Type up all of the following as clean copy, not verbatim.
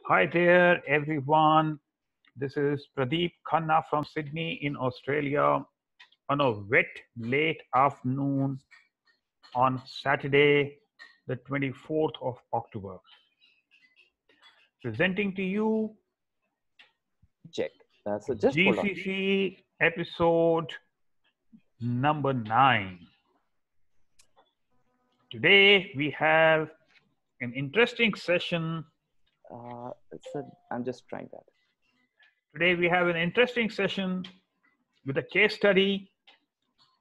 Hi there, everyone. This is Pradeep Khanna from Sydney in Australia on a wet late afternoon on Saturday, the 24th of October. Presenting to you Check. So just hold on. GCC episode number 9. Today we have an interesting session. I'm just trying that. Today we have an interesting session with a case study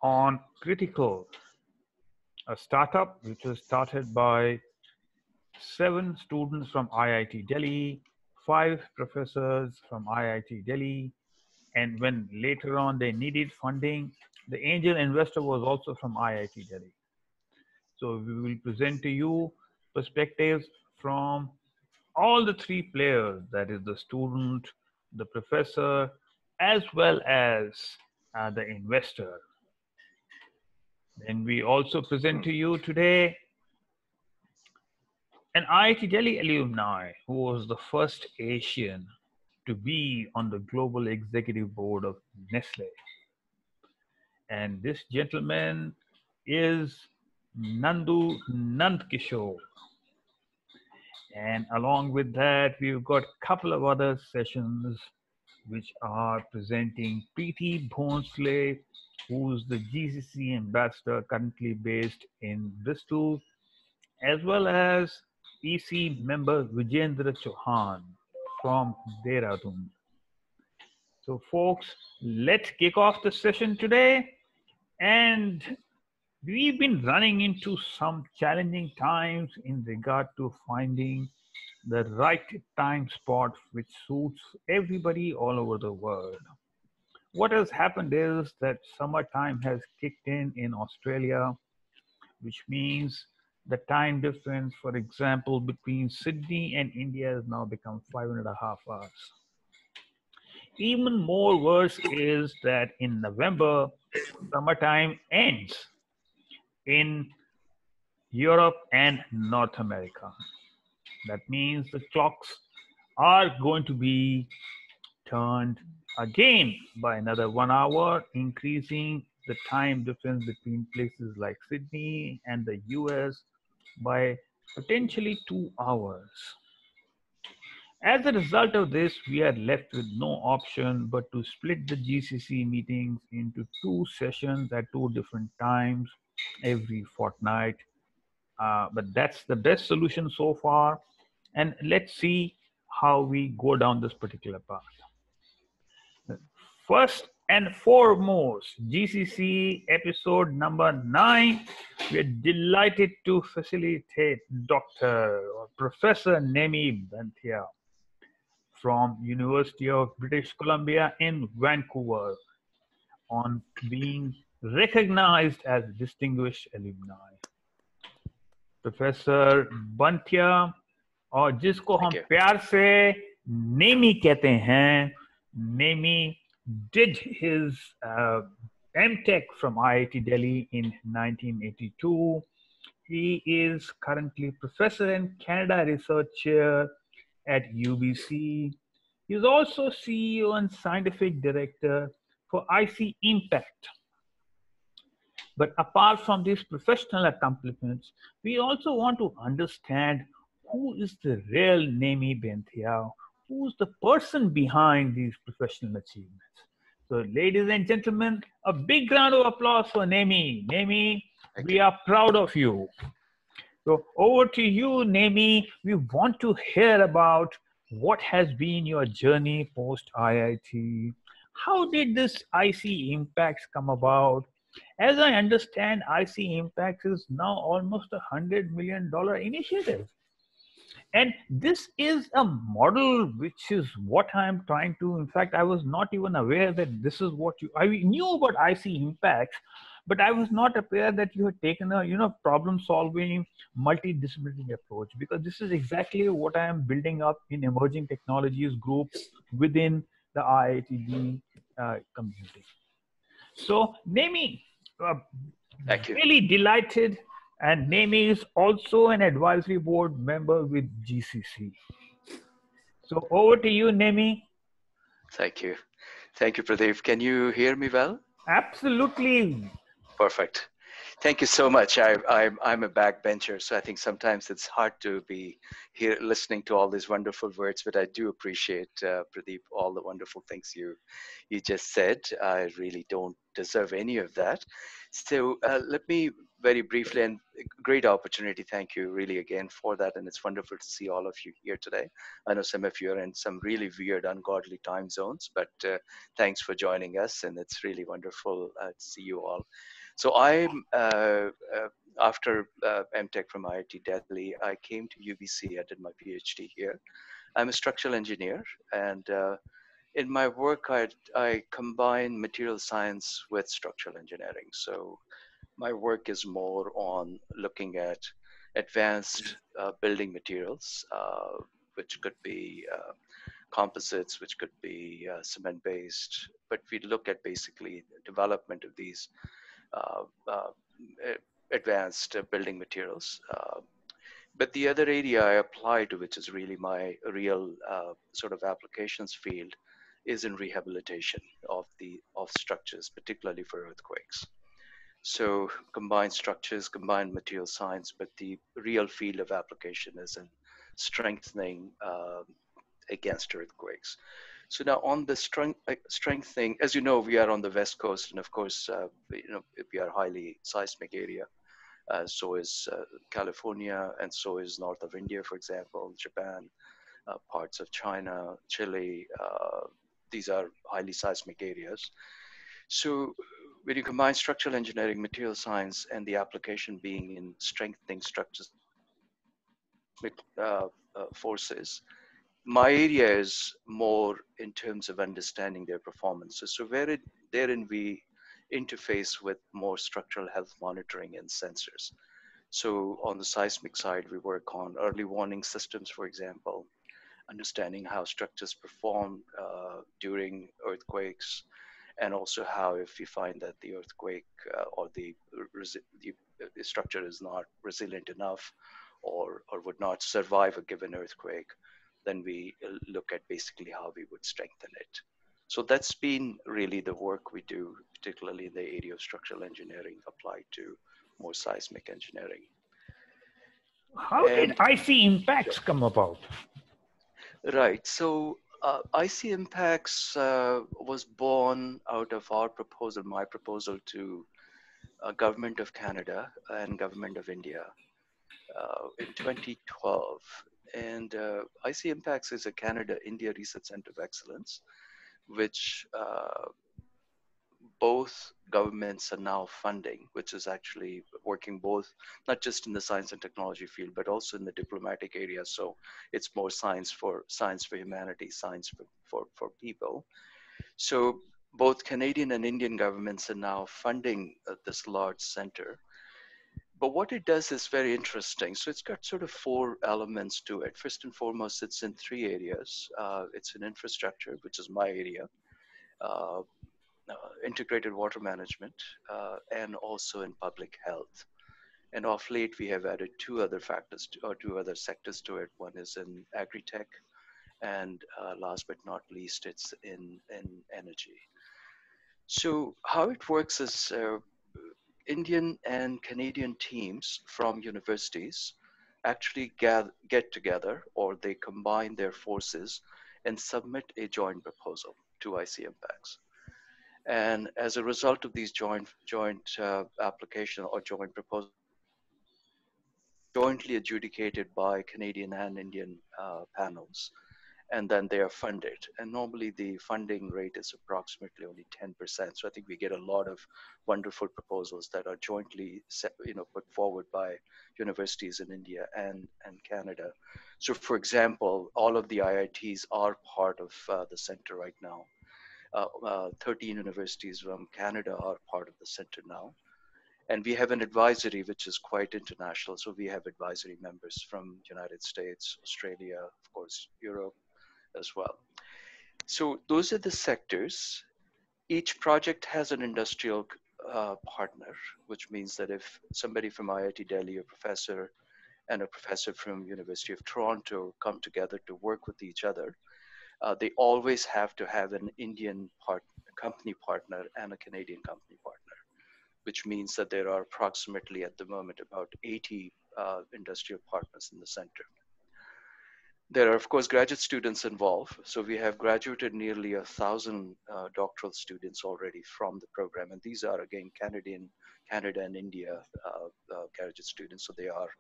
on Critical, a startup which was started by 7 students from IIT Delhi, 5 professors from IIT Delhi, and when later on they needed funding, the angel investor was also from IIT Delhi. So we will present to you perspectives from all the 3 players, that is the student, the professor, as well as the investor. Then we also present to you today an IIT Delhi alumni who was the first Asian to be on the global executive board of Nestle. And this gentleman is Nandu Nandkishore. And along with that, we've got a couple of other sessions which are presenting Preeti Bhonsle, who's the GCC ambassador currently based in Bristol, as well as EC member Vijendra Chauhan from Dehradun. So, folks, let's kick off the session today. And we've been running into some challenging times in regard to finding the right time spot which suits everybody all over the world. What has happened is that summertime has kicked in Australia, which means the time difference, for example, between Sydney and India has now become 5.5 hours. Even more worse is that in November, summertime ends in Europe and North America. That means the clocks are going to be turned again by another 1 hour, increasing the time difference between places like Sydney and the US by potentially 2 hours. As a result of this, we are left with no option but to split the GCC meetings into 2 sessions at 2 different times every fortnight. But that's the best solution so far. And let's see how we go down this particular path. First and foremost, GCC episode number 9. We're delighted to facilitate Dr. or Professor Nemi Banthia from University of British Columbia in Vancouver on being recognized as distinguished alumni. Professor Bantia और जिसको हम प्यार से नेमी कहते हैं, Nemi did his MTech from IIT Delhi in 1982. He is currently professor and Canada Research Chair at UBC. He is also CEO and scientific director for IC Impact. But apart from these professional accomplishments, we also want to understand who is the real Nemi Banthia, who's the person behind these professional achievements. So, ladies and gentlemen, a big round of applause for Nemi. Nemi, we are proud of you. So, over to you, Nemi. We want to hear about what has been your journey post IIT. How did this IC Impacts come about? As I understand, IC Impacts is now almost $100 million initiative. And this is a model which is what I'm trying to, in fact, I was not even aware that this is what I knew about IC Impacts, but I was not aware that you had taken a, problem solving multidisciplinary approach, because this is exactly what I am building up in emerging technologies group within the IITD community. So, Nemi, really delighted. And Nemi is also an advisory board member with GCC. So over to you, Nemi. Thank you. Thank you, Pradeep. Can you hear me well? Absolutely. Perfect. Thank you so much. I'm a backbencher, so I think sometimes it's hard to be here listening to all these wonderful words, but I do appreciate, Pradeep, all the wonderful things you just said. I really don't deserve any of that. So let me very briefly, and great opportunity. Thank you really again for that. And it's wonderful to see all of you here today. I know some of you are in some really weird, ungodly time zones, but thanks for joining us. And it's really wonderful to see you all. So after MTech from IIT Delhi, I came to UBC. I did my PhD here. I'm a structural engineer, and in my work, I combine material science with structural engineering. So my work is more on looking at advanced building materials, which could be composites, which could be cement-based, but we look at basically the development of these uh, uh, advanced building materials. But the other area I apply to, which is really my real sort of applications field, is in rehabilitation of structures, particularly for earthquakes. So combined structures, combined material science, but the real field of application is in strengthening against earthquakes. So now on the strengthening, as you know, we are on the West Coast, and of course, we are highly seismic area. So is California, and so is north of India, for example, Japan, parts of China, Chile. These are highly seismic areas. So when you combine structural engineering, material science, and the application being in strengthening structures, forces, my area is more in terms of understanding their performance. So therein we interface with more structural health monitoring and sensors. So on the seismic side, we work on early warning systems, for example, understanding how structures perform during earthquakes, and also how if we find that the earthquake or the structure is not resilient enough or would not survive a given earthquake, then we look at basically how we would strengthen it. So that's been really the work we do, particularly in the area of structural engineering applied to more seismic engineering. How did IC Impacts come about? Right. So IC Impacts was born out of our proposal, my proposal to Government of Canada and Government of India in 2012. And IC Impacts is a Canada-India Research Center of Excellence, which both governments are now funding, which is actually working both, not just in the science and technology field, but also in the diplomatic area. So it's more science for humanity, science for people. So both Canadian and Indian governments are now funding this large center. But what it does is very interesting. So it's got sort of four elements to it. First and foremost, it's in three areas. It's in infrastructure, which is my area. Integrated water management, and also in public health. And of late, we have added two other sectors to it. One is in agri-tech, and last but not least, it's in energy. So how it works is Indian and Canadian teams from universities actually get together, or they combine their forces and submit a joint proposal to IC Impacts. And as a result of these joint application or joint proposal, jointly adjudicated by Canadian and Indian panels, and then they are funded. And normally the funding rate is approximately only 10%. So I think we get a lot of wonderful proposals that are jointly put forward by universities in India and Canada. So for example, all of the IITs are part of the center right now. 13 universities from Canada are part of the center now. And we have an advisory which is quite international. So we have advisory members from United States, Australia, of course, Europe as well. So those are the sectors. Each project has an industrial partner, which means that if somebody from IIT Delhi, a professor, and a professor from University of Toronto come together to work with each other, they always have to have an Indian company partner and a Canadian company partner, which means that there are approximately at the moment about 80 industrial partners in the center. There are, of course, graduate students involved. So we have graduated nearly 1,000 doctoral students already from the program. And these are, again, Canada and India graduate students. So they are,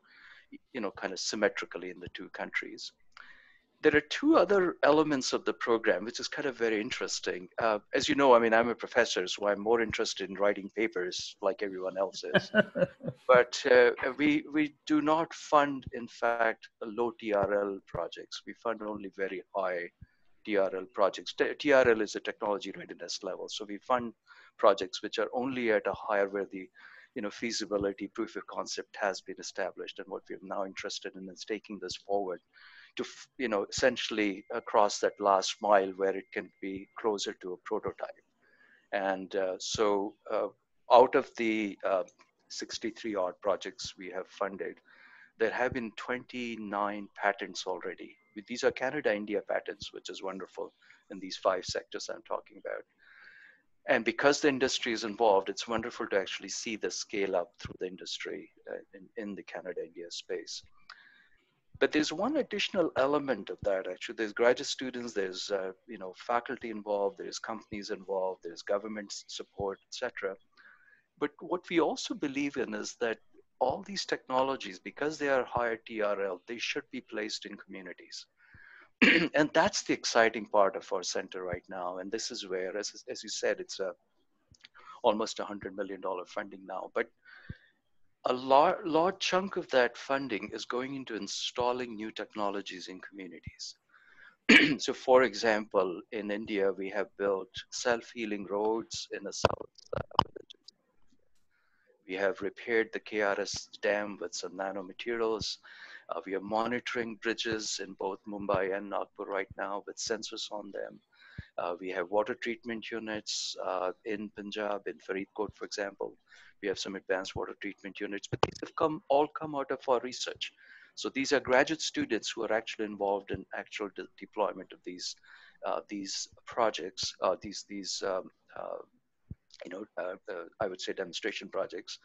kind of symmetrically in the two countries. There are two other elements of the program, which is kind of very interesting. As you know, I mean, I'm a professor, so I'm more interested in writing papers like everyone else is. But we do not fund, in fact, low TRL projects. We fund only very high TRL projects. TRL is a technology readiness level. So we fund projects which are only at a higher where the feasibility proof of concept has been established. And what we're now interested in is taking this forward to essentially across that last mile where it can be closer to a prototype. And so out of the 63 odd projects we have funded, there have been 29 patents already. These are Canada-India patents, which is wonderful in these 5 sectors I'm talking about. And because the industry is involved, it's wonderful to actually see the scale up through the industry in the Canada-India space. But there's one additional element of that, actually. There's graduate students, there's faculty involved, there's companies involved, there's government support, etc. But what we also believe in is that all these technologies, because they are higher TRL, they should be placed in communities. And that's the exciting part of our center right now. And this is where, as you said, it's almost $100 million funding now. But a large chunk of that funding is going into installing new technologies in communities. So for example, in India, we have built self-healing roads in the south village. We have repaired the KRS dam with some nanomaterials. We are monitoring bridges in both Mumbai and Nagpur right now with sensors on them. We have water treatment units in Punjab, in Faridkot, for example. We have some advanced water treatment units, but these have all come out of our research. So these are graduate students who are actually involved in actual deployment of these projects, I would say demonstration projects.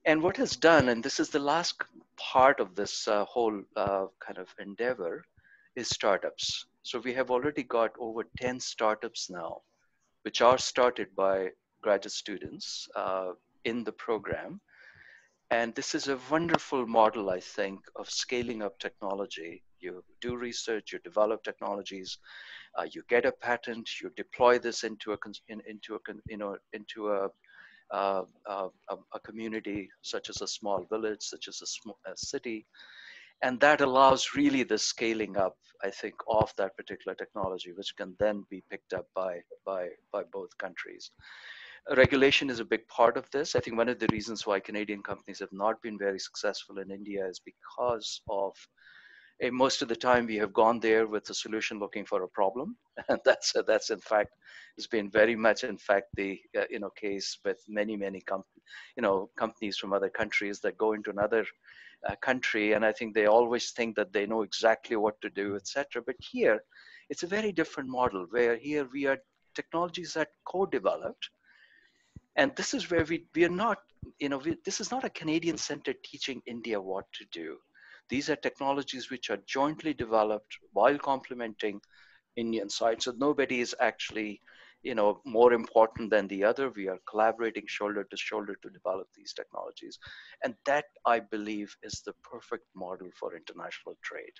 And what is done, and this is the last part of this whole kind of endeavor, is startups. So we have already got over 10 startups now, which are started by graduate students in the program. And this is a wonderful model, I think, of scaling up technology. You do research, you develop technologies, you get a patent, you deploy this into a community, such as a small village, such as a city. And that allows really the scaling up, I think, of that particular technology, which can then be picked up by both countries. Regulation is a big part of this. I think one of the reasons why Canadian companies have not been very successful in India is because of most of the time we have gone there with a solution looking for a problem. And that's in fact, has been very much in fact the case with many companies from other countries that go into another country, and I think they always think that they know exactly what to do, etc. But here, it's a very different model where here we are technologies that co-developed. And this is where we are not, this is not a Canadian center teaching India what to do. These are technologies which are jointly developed while complementing Indian side. So nobody is actually, more important than the other. We are collaborating shoulder to shoulder to develop these technologies. And that, I believe, is the perfect model for international trade.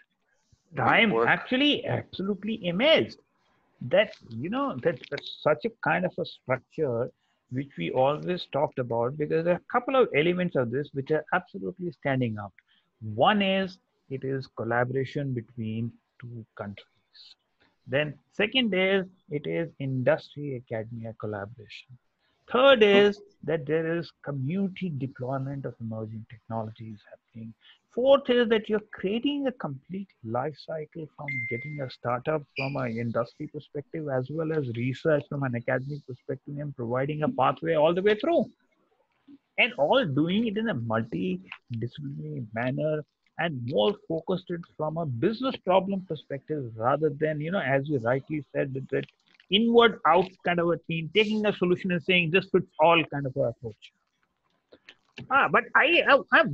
I'm actually absolutely amazed that, that's such a kind of a structure which we always talked about, because there are a couple of elements of this which are absolutely standing out. One is it is collaboration between two countries. Then second is it is industry academia collaboration. Third is that there is community deployment of emerging technologies happening. Fourth is that you're creating a complete life cycle from getting a startup from an industry perspective as well as research from an academic perspective and providing a pathway all the way through. And all doing it in a multidisciplinary manner and more focused it from a business problem perspective rather than, as you rightly said, that inward out kind of a thing, taking a solution and saying this fits all kind of a approach. But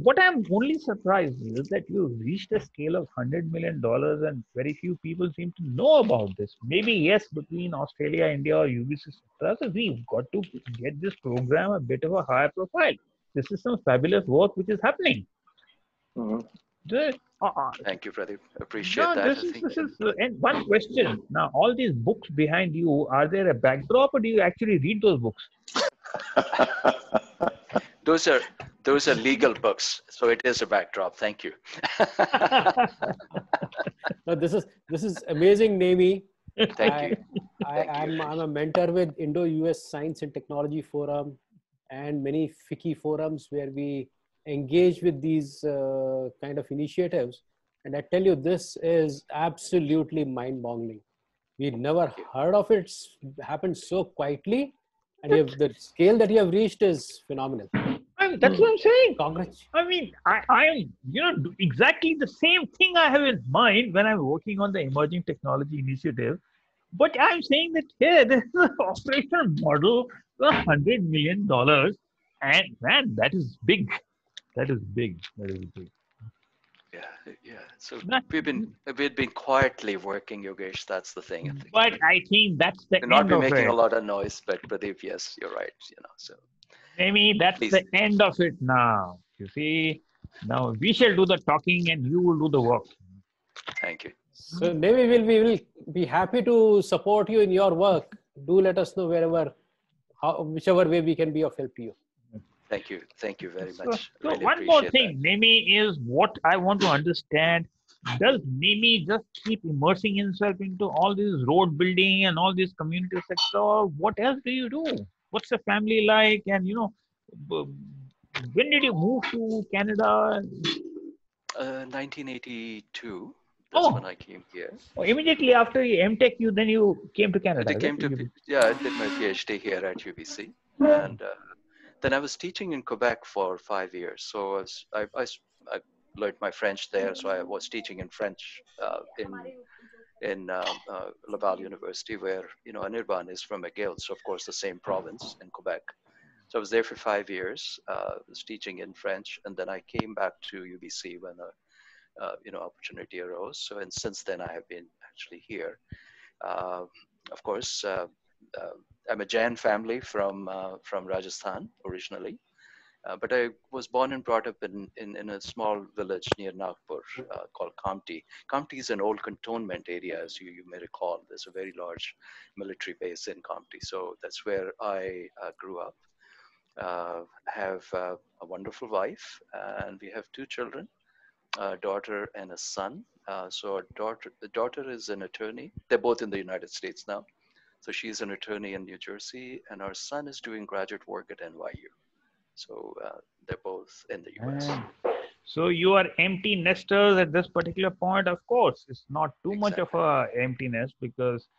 what I'm only surprised is that you reached a scale of $100 million and very few people seem to know about this. Maybe yes, between Australia, India, or UBC, so we've got to get this program a bit of a higher profile. This is some fabulous work which is happening. Thank you, Pradeep. Appreciate that. This is, and one question. Now, all these books behind you, are there a backdrop or do you actually read those books? Those are legal books, so it is a backdrop. Thank you. No, this is amazing, Nemi. Thank you. I'm a mentor with Indo-US Science and Technology Forum and many FICCI forums where we engage with these kind of initiatives. And I tell you, this is absolutely mind-boggling. We never heard of it. It's happened so quietly. And the scale that you have reached is phenomenal. That's what I'm saying. Congrats. I mean, I am, exactly the same thing I have in mind when I'm working on the emerging technology initiative. But I'm saying that here, this is an operational model for $100 million. And man, that is big. That is big. Yeah. So we've been quietly working, Yogesh. That's the thing. But I think that's the We're not end of making it. a lot of noise, but Pradeep, yes, you're right. So Maybe that's please. the end of it now. You see, now we shall do the talking and you will do the work. Thank you. So maybe we will be happy to support you in your work. Do let us know whichever way we can be of help to you. Thank you very much. So Really one more appreciate thing, Nemi, is what I want to understand. Does Nemi just keep immersing himself into all this road building and all this community sector, or what else do you do? What's the family like? And when did you move to Canada? 1982. That's when I came here. Oh, immediately after your MTech, you came to Canada. I did my PhD here at UBC, and then I was teaching in Quebec for 5 years. So I learned my French there. So I was teaching in French in Laval University, where Anirban is from McGill, so of course the same province in Quebec. So I was there for 5 years, was teaching in French, and then I came back to UBC when opportunity arose. So and since then I have been actually here. Of course, I'm a Jain family from Rajasthan originally, but I was born and brought up in a small village near Nagpur called Kamptee. Kamptee is an old cantonment area, as you may recall. There's a very large military base in Kamptee, so that's where I grew up. Have a wonderful wife, and we have 2 children, a daughter and a son. So the daughter is an attorney. They're both in the United States now. So she's an attorney in New Jersey, and our son is doing graduate work at NYU. So they're both in the US. So you are empty nesters at this particular point. Of course, it's not too much of a empty nest because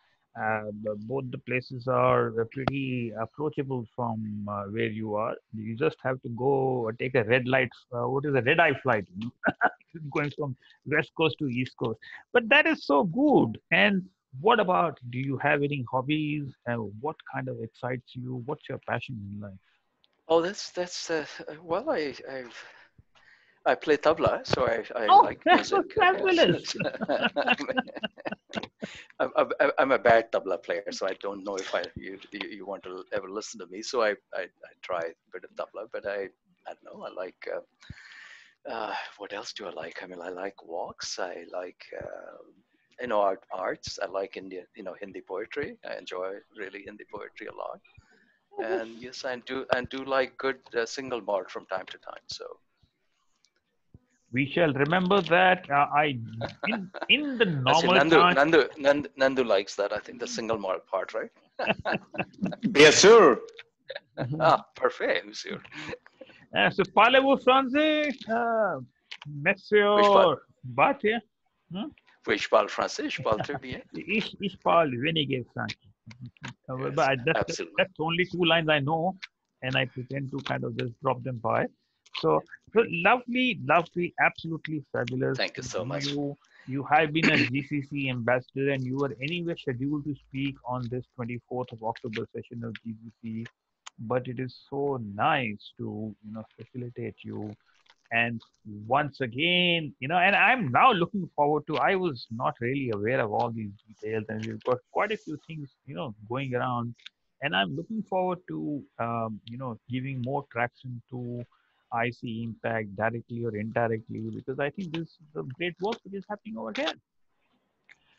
both the places are pretty approachable from where you are. You just have to go take a red eye flight, going from West Coast to East Coast. But that is so good. And what about, do you have any hobbies? What kind of excites you? What's your passion in life? Oh, that's well, I play tabla, so I like music. Fabulous. I'm a bad tabla player, so I don't know if you want to ever listen to me. So I try a bit of tabla, but I don't know. I like what else do I like? I mean, I like walks. I like arts. I like Indian, Hindi poetry. I enjoy really Hindi poetry a lot. And yes, I do like good single malt from time to time. So we shall remember that. In the normal time. Nandu likes that. I think the single malt part, right? Bien sûr. Parfait, monsieur. So parlez-vous français, monsieur Bhatia? Oui, je parle français. Je parle très bien. Ich parle wenig French. But that's only 2 lines I know, and I pretend to kind of just drop them by. So So lovely, lovely, absolutely fabulous. Thank you so much. You have been a GCC ambassador, and you were anyway scheduled to speak on this 24th of October session of GCC. But it is so nice to facilitate you. And once again, and I'm now looking forward to. I was not really aware of all these details, and we've got quite a few things going around. And I'm looking forward to giving more traction to IC Impact directly or indirectly, because I think this is a great work which is happening over here.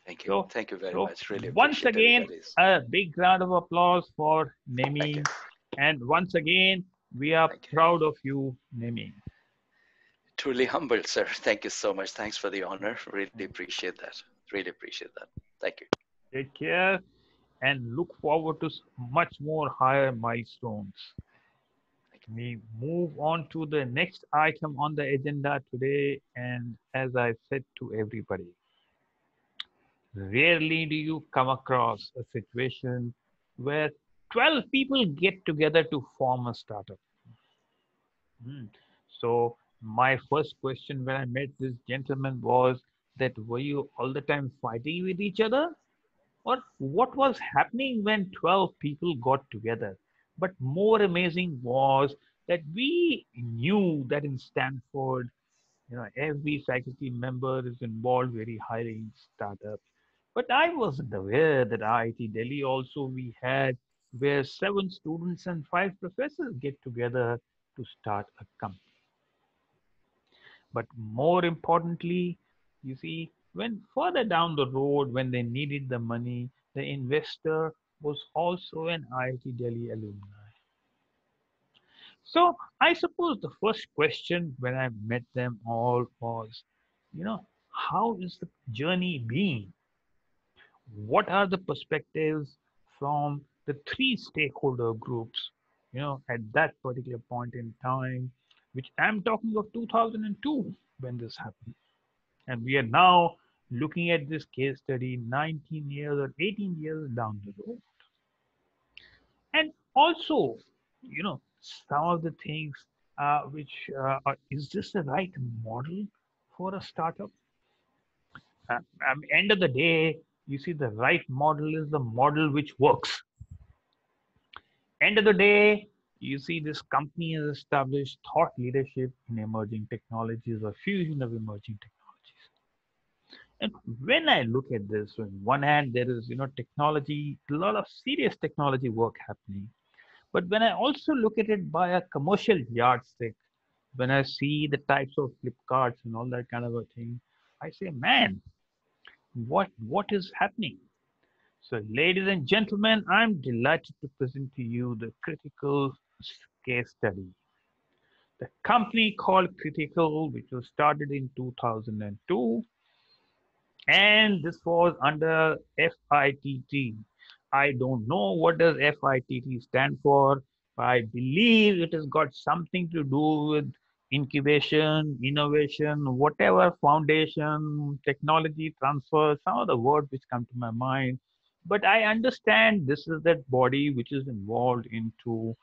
Thank you. So, Thank you very so much. Really once appreciate again, everybody's. a big round of applause for Thank Nemi. you. And once again, we are Thank you. proud of you, Nemi. Truly humbled, sir. Thank you so much. Thanks for the honor. Really appreciate that. Really appreciate that. Thank you. Take care and look forward to much more higher milestones. We move on to the next item on the agenda today, and as I said to everybody, rarely do you come across a situation where 12 people get together to form a startup. So my first question when I met this gentleman was that, were you all the time fighting with each other? Or what was happening when 12 people got together? But more amazing was that we knew that in Stanford, every faculty member is involved very highly in startups. But I wasn't aware that IIT Delhi also we had where 7 students and 5 professors get together to start a company. But more importantly, you see, when further down the road, when they needed the money, the investor was also an IIT Delhi alumni. So I suppose the first question when I met them all was, how is the journey being? What are the perspectives from the 3 stakeholder groups, at that particular point in time, which I'm talking of 2002 when this happened. And we are now looking at this case study 19 years or 18 years down the road. And also, some of the things which is this the right model for a startup? At the end of the day, you see, the right model is the model which works. End of the day, you see, this company has established thought leadership in emerging technologies or fusion of emerging technologies. And when I look at this, on one hand, there is, technology, a lot of serious technology work happening. But when I also look at it by a commercial yardstick, when I see the types of Flipkarts and all that kind of a thing, I say, man, what is happening? So, ladies and gentlemen, I'm delighted to present to you the Critical case study. The company called Critical, which was started in 2002, and this was under FITT. I don't know what does FITT stand for. I believe it has got something to do with incubation, innovation, whatever, foundation, technology transfer, some of the words which come to my mind. But I understand this is that body which is involved into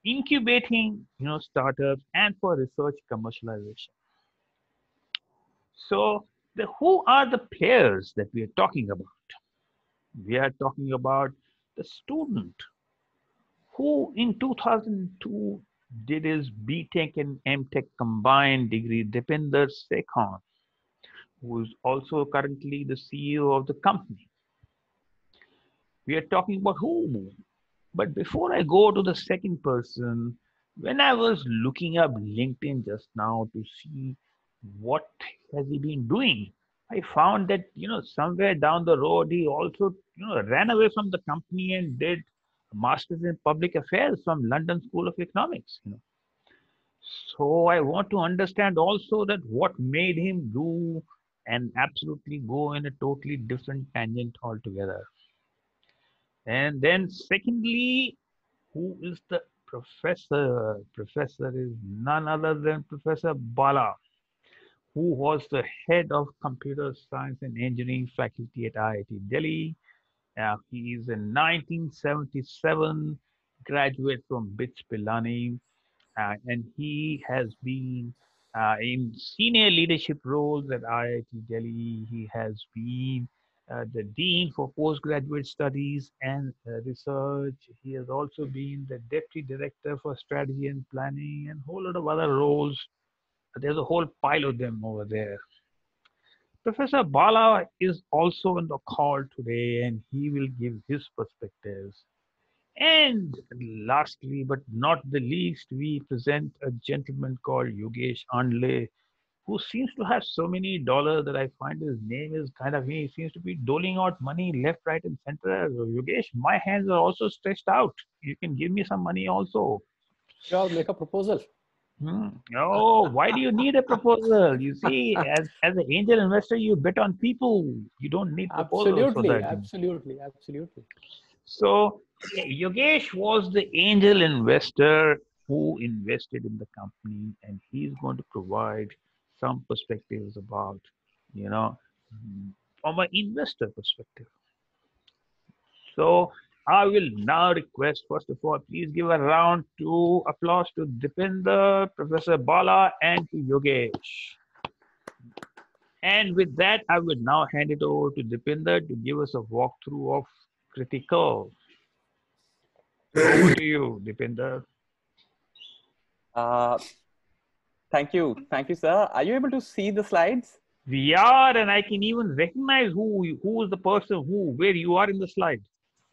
incubating, startups and for research commercialization. So who are the players that we are talking about? We are talking about the student who in 2002 did his BTech and MTech combined degree, Dipinder Sekhon, who is also currently the CEO of the company. We are talking about who? But before I go to the second person, when I was looking up LinkedIn just now to see what has he been doing, I found that somewhere down the road he also ran away from the company and did a master's in public affairs from London School of Economics. So I want to understand also that what made him do and absolutely go in a totally different tangent altogether. And then secondly, who is the professor? Professor is none other than Professor Bala, who was the head of computer science and engineering faculty at IIT Delhi. He is a 1977 graduate from BITS Pilani, and he has been In senior leadership roles at IIT Delhi, he has been the Dean for Postgraduate Studies and Research. He has also been the Deputy Director for Strategy and Planning and a whole lot of other roles. There's a whole pile of them over there. Professor Bala is also on the call today and he will give his perspectives. And lastly, but not the least, we present a gentleman called Yogesh Andle, who seems to have so many dollars that I find his name is kind of, he seems to be doling out money left, right, and center. So, Yogesh, my hands are also stretched out. You can give me some money also. Sure, make a proposal. Oh, why do you need a proposal? You see, as an angel investor, you bet on people. You don't need proposals for that. Absolutely. So, Yogesh was the angel investor who invested in the company, and he's going to provide some perspectives about, you know, from an investor perspective. So, I will now request, first of all, please give a round of applause to Dipinder, Professor Bala, and to Yogesh. And with that, I will now hand it over to Dipinder to give us a walkthrough of Critical. Over to you, Dipinder. Thank you, sir. Are you able to see the slides? We are, and I can even recognize who is the person where you are in the slide.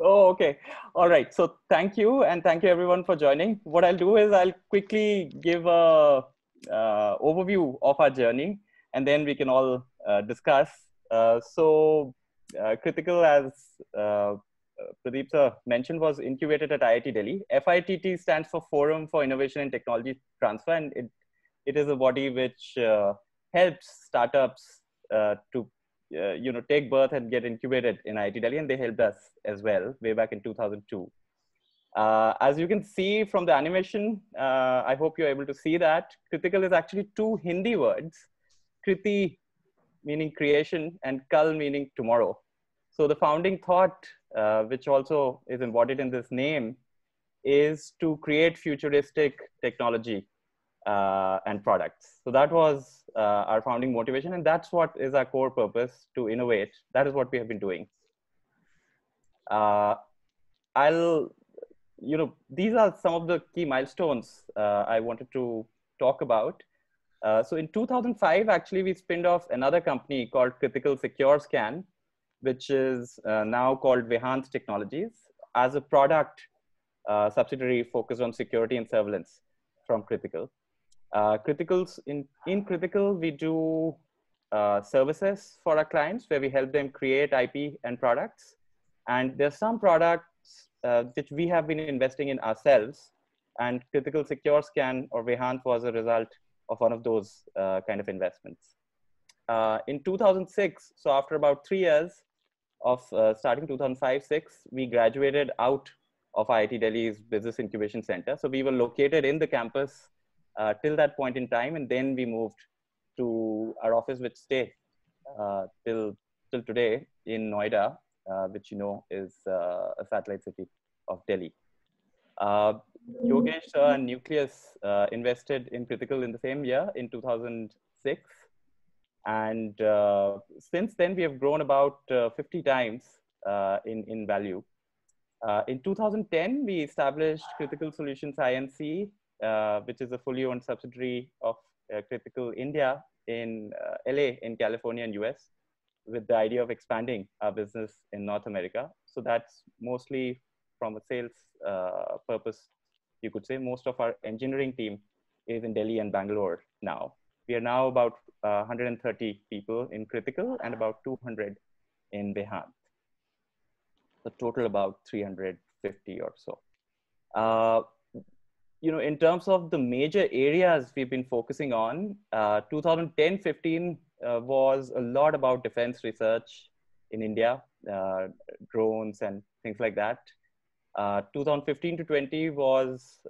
Oh, okay. All right. So thank you, and thank you everyone for joining. What I'll do is I'll quickly give a overview of our journey, and then we can all discuss. Critical, as Pradeep sir mentioned, was incubated at IIT Delhi. FITT stands for Forum for Innovation and Technology Transfer, and it is a body which helps startups to take birth and get incubated in IIT Delhi, and they helped us as well way back in 2002. As you can see from the animation, I hope you're able to see that Critical is actually two Hindi words, Kriti meaning creation and Kal meaning tomorrow. So the founding thought, which also is embodied in this name, is to create futuristic technology and products. So that was our founding motivation, and that's what is our core purpose, to innovate. That is what we have been doing. These are some of the key milestones I wanted to talk about. So in 2005, actually, we spinned off another company called Critical Secure Scan, which is now called Vehance Technologies, as a product subsidiary focused on security and surveillance from Critical. In Critical, we do services for our clients where we help them create IP and products. And there's some products which we have been investing in ourselves. And Critical Secure Scan or Vehance was a result of one of those kind of investments. In 2006, so after about 3 years of starting 2005-06, we graduated out of IIT Delhi's Business Incubation Center. So we were located in the campus till that point in time, and then we moved to our office, which stayed till today in Noida, which is a satellite city of Delhi. Yogesh and Nucleus invested in Critical in the same year, in 2006. And since then, we have grown about 50 times in value. In 2010, we established Critical Solutions Inc., which is a fully owned subsidiary of Critical India in LA, in California and US, with the idea of expanding our business in North America. So that's mostly from a sales purpose, you could say. Most of our engineering team is in Delhi and Bangalore now. We are now about 130 people in Critical and about 200 in Vehance. The total about 350 or so. In terms of the major areas we've been focusing on, 2010-15 was a lot about defense research in India, drones and things like that. 2015-20 was,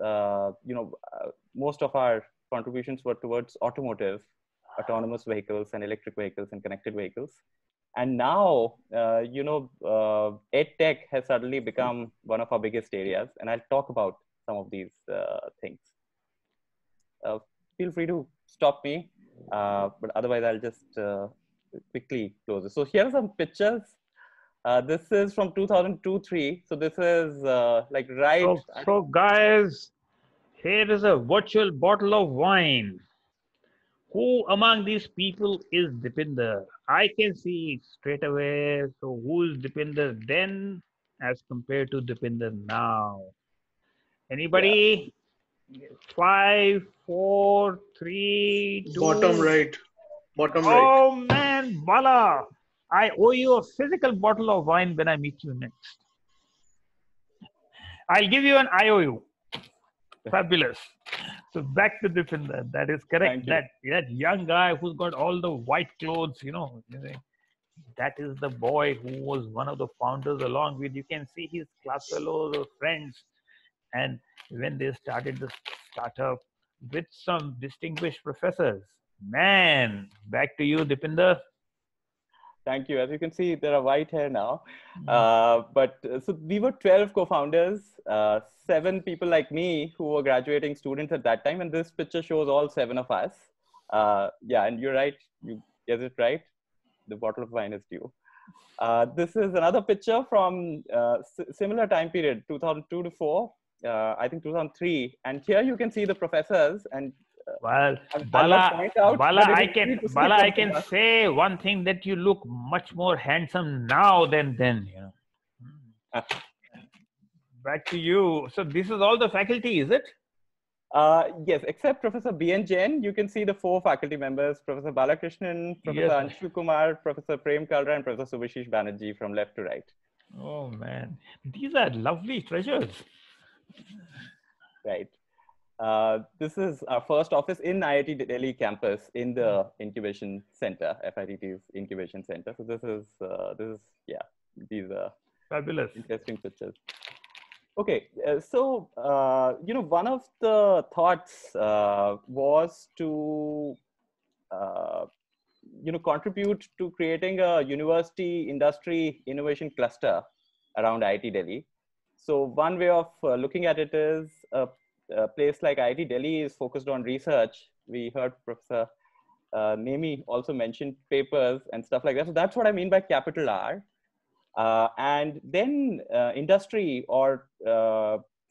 most of our contributions were towards automotive, autonomous vehicles and electric vehicles and connected vehicles. And now, EdTech has suddenly become one of our biggest areas. And I'll talk about some of these things. Feel free to stop me. But otherwise, I'll just quickly close it. So here are some pictures. This is from 2002-03. So this is like right. So guys, here is a virtual bottle of wine. Who among these people is Dipinder? I can see straight away. So who is Dipinder then as compared to Dipinder now? Anybody? Yeah. 5, 4, 3, 2. Bottom right. Bottom right. Oh man, Bala! I owe you a physical bottle of wine when I meet you next. I'll give you an IOU. Fabulous. So back to Dipinder. That is correct. That young guy who's got all the white clothes, you know, that is the boy who was one of the founders along with, you can see his class fellows or friends. And when they started the startup with some distinguished professors, man, back to you, Dipinder. Thank you. As you can see, there are white hair now. So we were 12 co-founders, 7 people like me who were graduating students at that time. And this picture shows all 7 of us. Yeah, and you're right. You guessed it right. The bottle of wine is due. This is another picture from similar time period, 2002 to 4. I think 2003. And here you can see the professors. And well, Bala, I can say one thing, that you look much more handsome now than then. You know. Back to you. So this is all the faculty, is it? Yes, except Professor B.N. Jain. You can see the 4 faculty members: Professor Balakrishnan, Professor Anshu Kumar, Professor Prem Kalra, and Professor Subhashish Banerjee from left to right. Oh man, these are lovely treasures. Right. This is our first office in IIT Delhi campus in the incubation center, FITT's incubation center. So this is yeah, these are fabulous, interesting pictures. Okay, so you know, one of the thoughts was to you know, contribute to creating a university industry innovation cluster around IIT Delhi. So one way of looking at it is a place like IIT Delhi is focused on research. We heard Professor Nemi also mentioned papers and stuff like that. So that's what I mean by capital R. And then industry or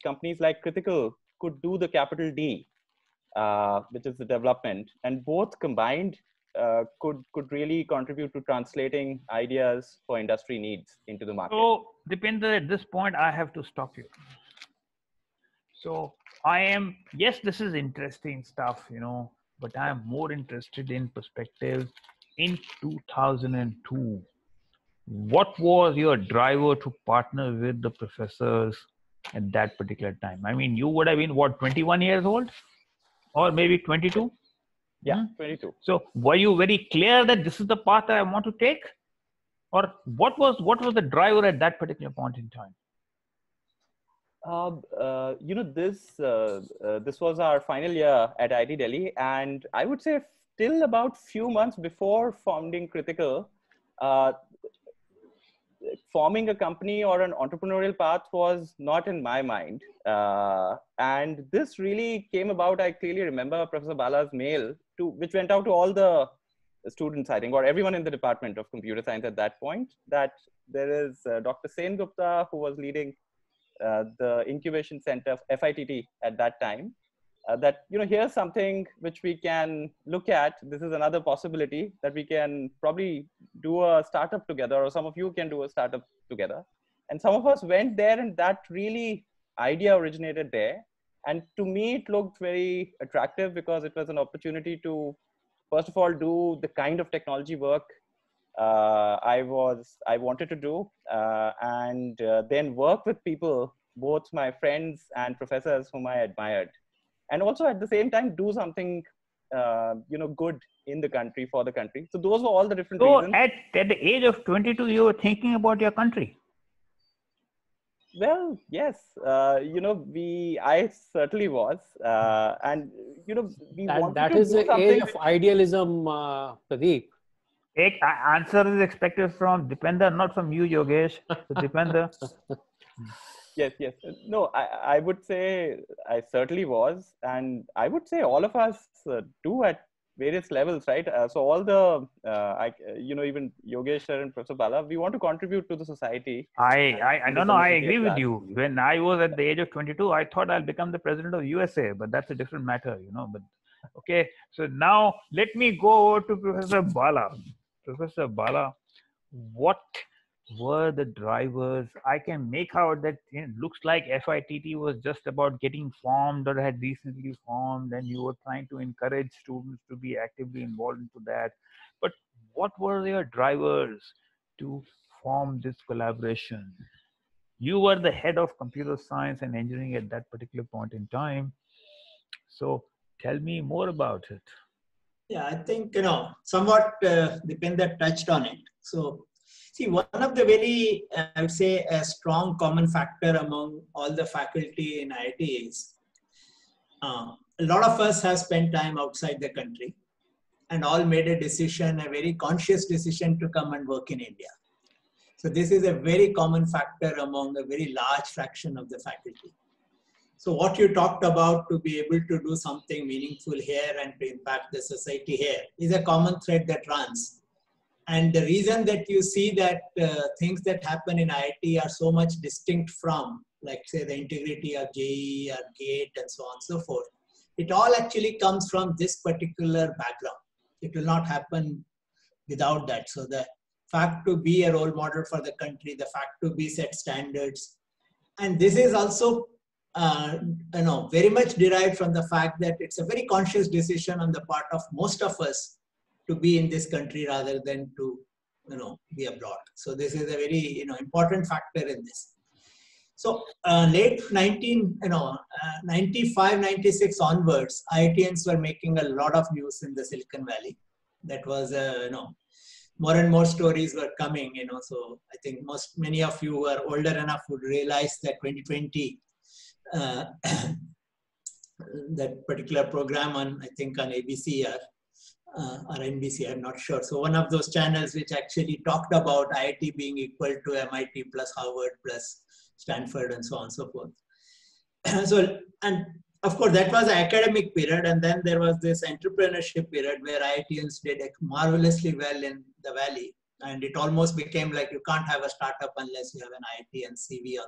companies like Critical could do the capital D, which is the development, and both combined could really contribute to translating ideas for industry needs into the market. So, Dipinder, at this point, I have to stop you. So yes, this is interesting stuff, you know, but I am more interested in perspective in 2002. What was your driver to partner with the professors at that particular time? I mean, you would have been, what, 21 years old? Or maybe 22? Yeah, 22. So were you very clear that this is the path that I want to take? Or what was the driver at that particular point in time? You know, this was our final year at IIT Delhi, and I would say till about few months before founding Critical, forming a company or an entrepreneurial path was not in my mind. And this really came about, I clearly remember Professor Bala's mail which went out to all the students, I think, or everyone in the Department of Computer Science at that point, that there is Dr. Sen Gupta, who was leading the incubation center of FITT at that time, that, you know, here's something which we can look at. This is another possibility that we can probably do a startup together, or some of you can do a startup together. And some of us went there, and that really idea originated there. And to me, it looked very attractive because it was an opportunity to, first of all, do the kind of technology work I wanted to do, and then work with people, both my friends and professors whom I admired, and also at the same time do something you know, good in the country, for the country. So those were all the different reasons. So at the age of 22, you were thinking about your country? Well, yes, you know, I certainly was, and you know, that is the age of idealism, Pradeep. Answer is expected from Dipinder, not from you, Yogesh. So Dipinder. Yes. No, I would say I certainly was, and I would say all of us do at various levels, right? So all the, even Yogesh and Professor Bala, we want to contribute to the society. I agree with large. you. When I was at the age of 22, I thought I'll become the president of USA, but that's a different matter, But okay, so now let me go over to Professor Bala. Professor Bala, what were the drivers? I can make out that it looks like FITT was just about getting formed or had recently formed, and you were trying to encourage students to be actively involved into that. But what were your drivers to form this collaboration? You were the head of computer science and engineering at that particular point in time. So tell me more about it. Yeah, I think, somewhat Dipender touched on it. So, see, one of the very, I would say, a strong common factor among all the faculty in IIT is a lot of us have spent time outside the country and all made a decision, a very conscious decision to come and work in India. So this is a very common factor among a very large fraction of the faculty. So what you talked about, to be able to do something meaningful here and to impact the society here, is a common thread that runs. And the reason that you see that things that happen in IIT are so much distinct from, like say, the integrity of JEE or GATE and so on and so forth, it all actually comes from this particular background. It will not happen without that. So the fact to be a role model for the country, the fact to be set standards, and this is also very much derived from the fact that it's a very conscious decision on the part of most of us to be in this country rather than to, be abroad. So this is a very, important factor in this. So late 95, 96 onwards, IITians were making a lot of news in the Silicon Valley. That was, more and more stories were coming, so I think many of you who are older enough would realize that 2020, that particular program on, I think on ABC or NBC, I'm not sure. So one of those channels which actually talked about IIT being equal to MIT plus Harvard plus Stanford and so on and so forth. So, and of course that was the academic period, and then there was this entrepreneurship period where IITians did marvelously well in the Valley, and it almost became like you can't have a startup unless you have an IIT and CV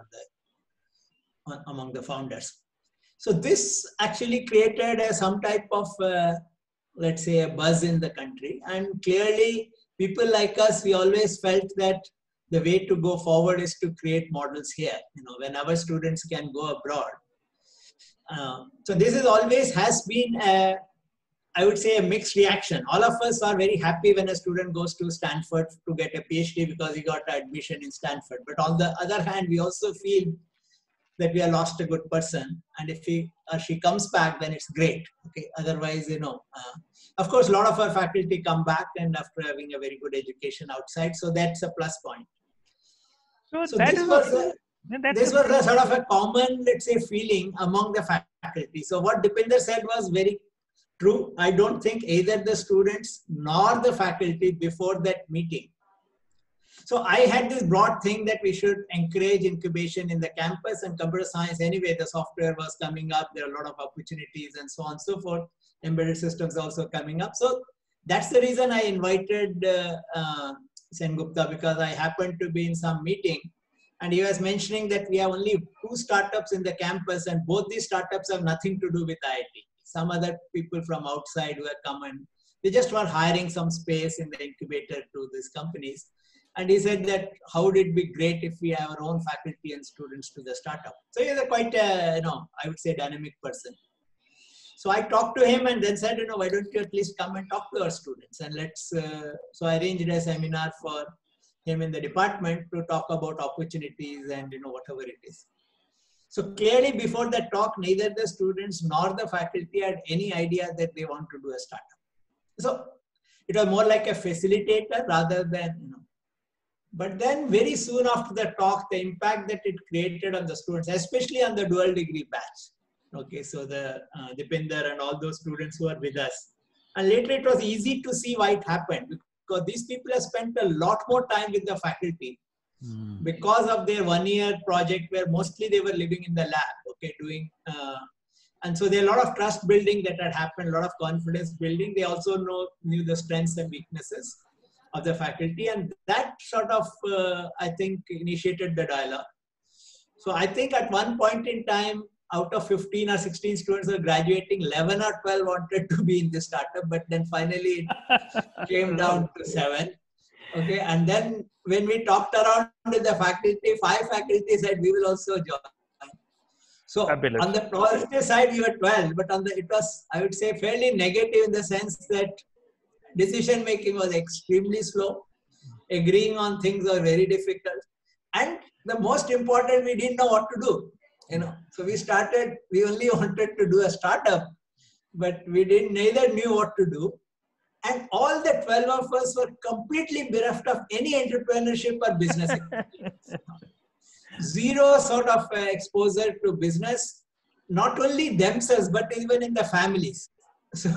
among the founders. So this actually created some type of, let's say, a buzz in the country. And clearly, people like us, we always felt that the way to go forward is to create models here. When our students can go abroad. So this is always has been, I would say, a mixed reaction. All of us are very happy when a student goes to Stanford to get a PhD because he got admission in Stanford. But on the other hand, we also feel that we have lost a good person, and if he or she comes back, then it's great. Okay. Otherwise, of course, a lot of our faculty come back and after having a very good education outside, so that's a plus point. So this was a sort of a common, let's say, feeling among the faculty. So what Dipender said was very true. I don't think either the students nor the faculty before that meeting. So I had this broad thing that we should encourage incubation in the campus, and computer science anyway, the software was coming up. There are a lot of opportunities and so on and so forth. Embedded systems also coming up. So that's the reason I invited Sen Gupta, because I happened to be in some meeting and he was mentioning that we have only 2 startups in the campus, and both these startups have nothing to do with IIT. Some other people from outside who have come and they just were hiring some space in the incubator to these companies. And he said that how would it be great if we have our own faculty and students to the startup. So he's quite a, I would say, dynamic person. So I talked to him and then said, why don't you at least come and talk to our students, and let's, so I arranged a seminar for him in the department to talk about opportunities and, whatever it is. So clearly before that talk, neither the students nor the faculty had any idea that they want to do a startup. So it was more like a facilitator rather than, But then very soon after the talk, the impact that it created on the students, especially on the dual degree batch. Okay, so the Dipender and all those students who are with us. And later it was easy to see why it happened, because these people have spent a lot more time with the faculty because of their 1-year project where mostly they were living in the lab, okay, doing, And so there are a lot of trust building that had happened, a lot of confidence building. They also knew the strengths and weaknesses of the faculty, and that sort of, I think, initiated the dialogue. So I think at one point in time, out of 15 or 16 students who were graduating, 11 or 12 wanted to be in this startup, but then finally it came down to 7. Okay, and then when we talked around with the faculty, 5 faculty said we will also join. So Fabulous. on the positive side, we were 12, but on the, it was, I would say, fairly negative in the sense that decision making was extremely slow. Agreeing on things was very difficult. And the most important, we didn't know what to do. So we only wanted to do a startup, but we neither knew what to do. And all the 12 of us were completely bereft of any entrepreneurship or business experience. Zero sort of exposure to business, not only themselves, but even in the families. So,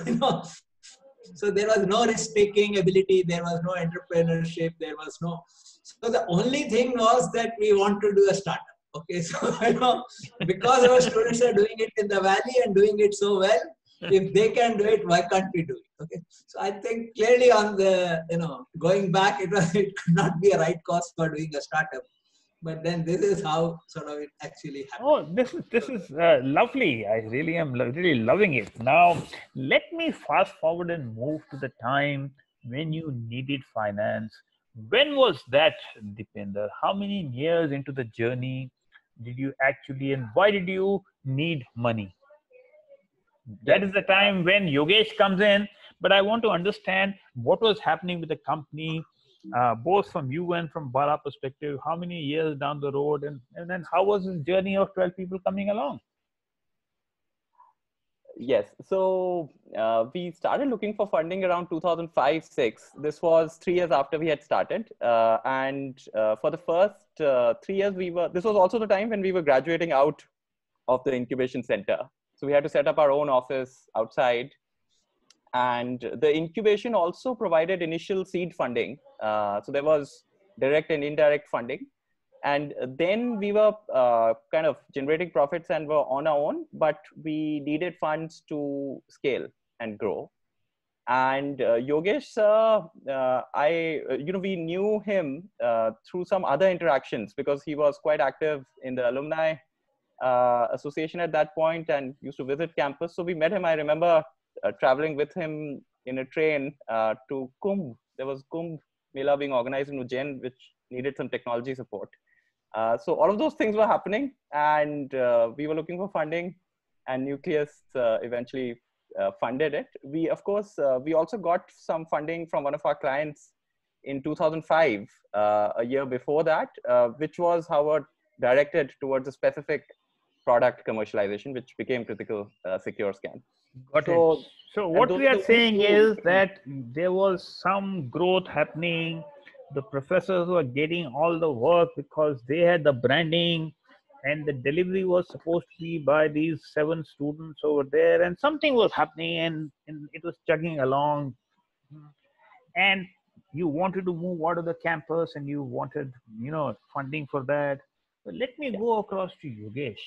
so there was no risk-taking ability, there was no entrepreneurship, there was no... So the only thing was that we want to do a startup. Okay, so because our students are doing it in the valley and doing it so well, if they can do it, why can't we do it? Okay, so I think clearly on the, going back, it could not be a right cause for doing a startup. But then this is how sort of it actually happened. Oh, this is lovely. I really am really loving it. Now, let me fast forward and move to the time when you needed finance. When was that, Deepinder? How many years into the journey did you actually, and why did you need money? That is the time when Yogesh comes in, but I want to understand what was happening with the company, both from you and from Bala perspective. How many years down the road, and then how was this journey of 12 people coming along? Yes, so we started looking for funding around 2005-06. This was 3 years after we had started, and for the first 3 years this was also the time when we were graduating out of the incubation center. So we had to set up our own office outside, and the incubation also provided initial seed funding. So there was direct and indirect funding. And then we were kind of generating profits and were on our own, but we needed funds to scale and grow. And Yogesh, we knew him through some other interactions because he was quite active in the alumni association at that point and used to visit campus. So we met him. I remember traveling with him in a train to Kumbh. There was Kumbh Mela being organized in Ujjain, which needed some technology support. So all of those things were happening, and we were looking for funding, and Nucleus eventually funded it. We, of course, we also got some funding from one of our clients in 2005, a year before that, which was, however, directed towards a specific product commercialization, which became Critical Secure Scan. Got it. So what we are saying is that there was some growth happening. The professors were getting all the work because they had the branding, and the delivery was supposed to be by these 7 students over there, and something was happening, and it was chugging along. And you wanted to move out of the campus, and you wanted, funding for that. But let me go across to Yogesh.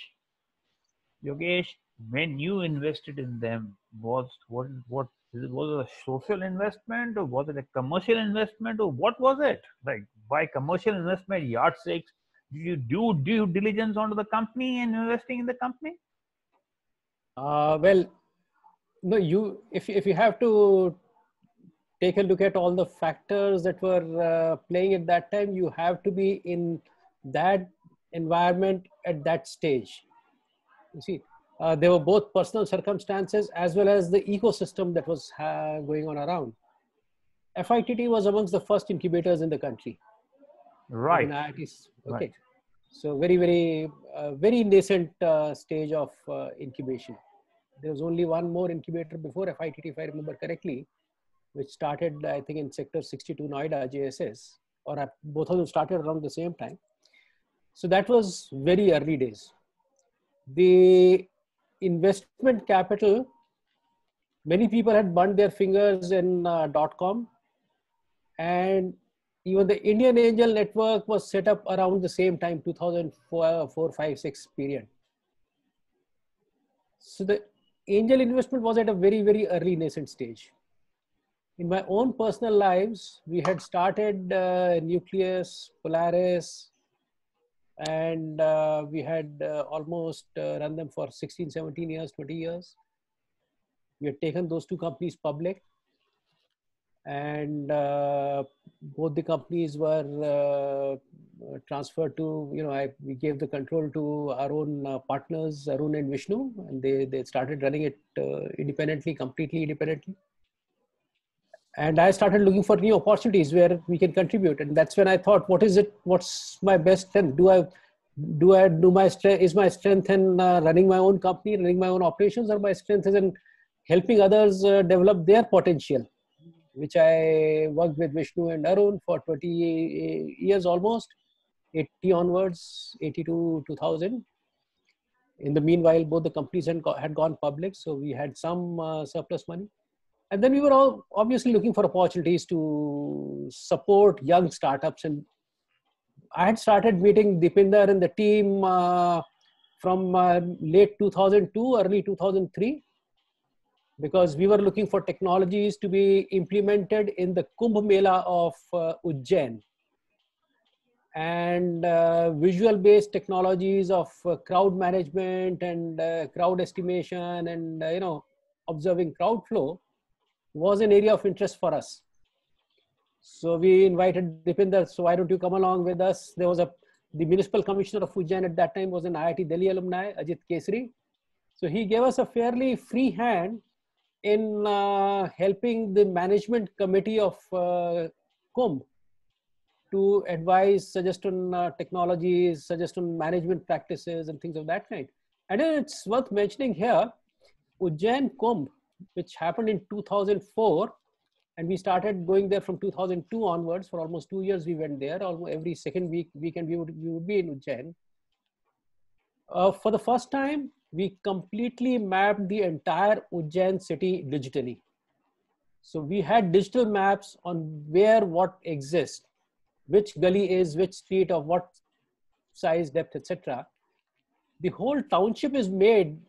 Yogesh, when you invested in them, was it a social investment, or was it a commercial investment, or what was it? Like, by commercial investment yardsticks, did you do due diligence onto the company and investing in the company? Well, no. If you have to take a look at all the factors that were playing at that time, you have to be in that environment at that stage. You see. There were both personal circumstances as well as the ecosystem that was going on around. FITT was amongst the first incubators in the country. Right. IITs. Okay. Right. So very nascent stage of incubation. There was only one more incubator before FITT, if I remember correctly, which started, I think, in Sector 62 Noida, JSS, or both of them started around the same time. So that was very early days. The investment capital, many people had burned their fingers in .com, and even the Indian Angel Network was set up around the same time, 2004, 5, 6 period. So the angel investment was at a very, very early nascent stage. In my own personal lives, we had started Nucleus, Polaris, and we had almost run them for 16, 17 years, 20 years. We had taken those two companies public, and both the companies were transferred to, we gave the control to our own partners, Arun and Vishnu, and they started running it independently, completely independently. And I started looking for new opportunities where we can contribute. And that's when I thought, what's my best strength? Is my strength in running my own company, running my own operations, or my strength is in helping others develop their potential, which I worked with Vishnu and Arun for 20 years almost, 80 onwards, 80 to 2000. In the meanwhile, both the companies had gone public, so we had some surplus money. And then we were all obviously looking for opportunities to support young startups. And I had started meeting Deepinder and the team from late 2002, early 2003, because we were looking for technologies to be implemented in the Kumbh Mela of Ujjain. And visual-based technologies of crowd management and crowd estimation and, observing crowd flow was an area of interest for us. So we invited Deepinder, so why don't you come along with us? There was the municipal commissioner of Ujjain at that time was an IIT Delhi alumni, Ajit Kesri. So he gave us a fairly free hand in helping the management committee of Kumbh to advise, suggest on technologies, suggest on management practices and things of that kind. And it's worth mentioning here, Ujjain Kumbh, which happened in 2004, and we started going there from 2002 onwards. For almost 2 years we went there. Almost every second weekend we would be in Ujjain. For the first time, we completely mapped the entire Ujjain city digitally. So we had digital maps on where what exists, which gully is, which street of what size, depth, etc. The whole township is made.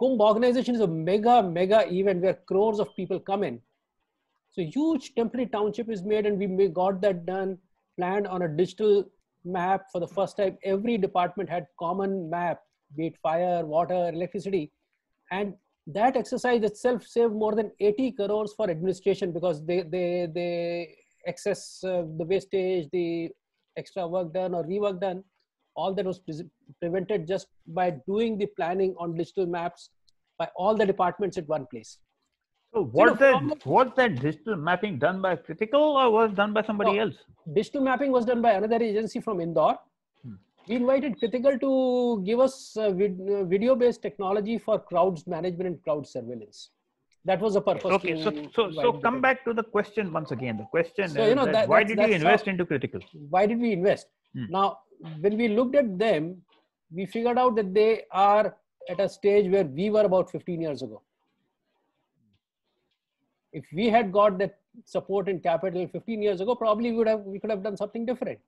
Kumbh organization is a mega event where crores of people come in. So huge temporary township is made, and we got that done, planned on a digital map for the first time. Every department had common map, be it fire, water, electricity. And that exercise itself saved more than 80 crores for administration, because they excess the wastage, the extra work done or rework done, all that was prevented just by doing the planning on digital maps by all the departments at one place. So was that digital mapping done by Critical or was done by somebody else? Digital mapping was done by another agency from Indore. We invited Critical to give us video-based technology for crowds management and crowd surveillance. That was the purpose. Okay, so come back to the question once again. The question is why did you invest into Critical? Why did we invest? Now, when we looked at them, we figured out that they are at a stage where we were about 15 years ago. If we had got that support and capital 15 years ago, probably we could have done something different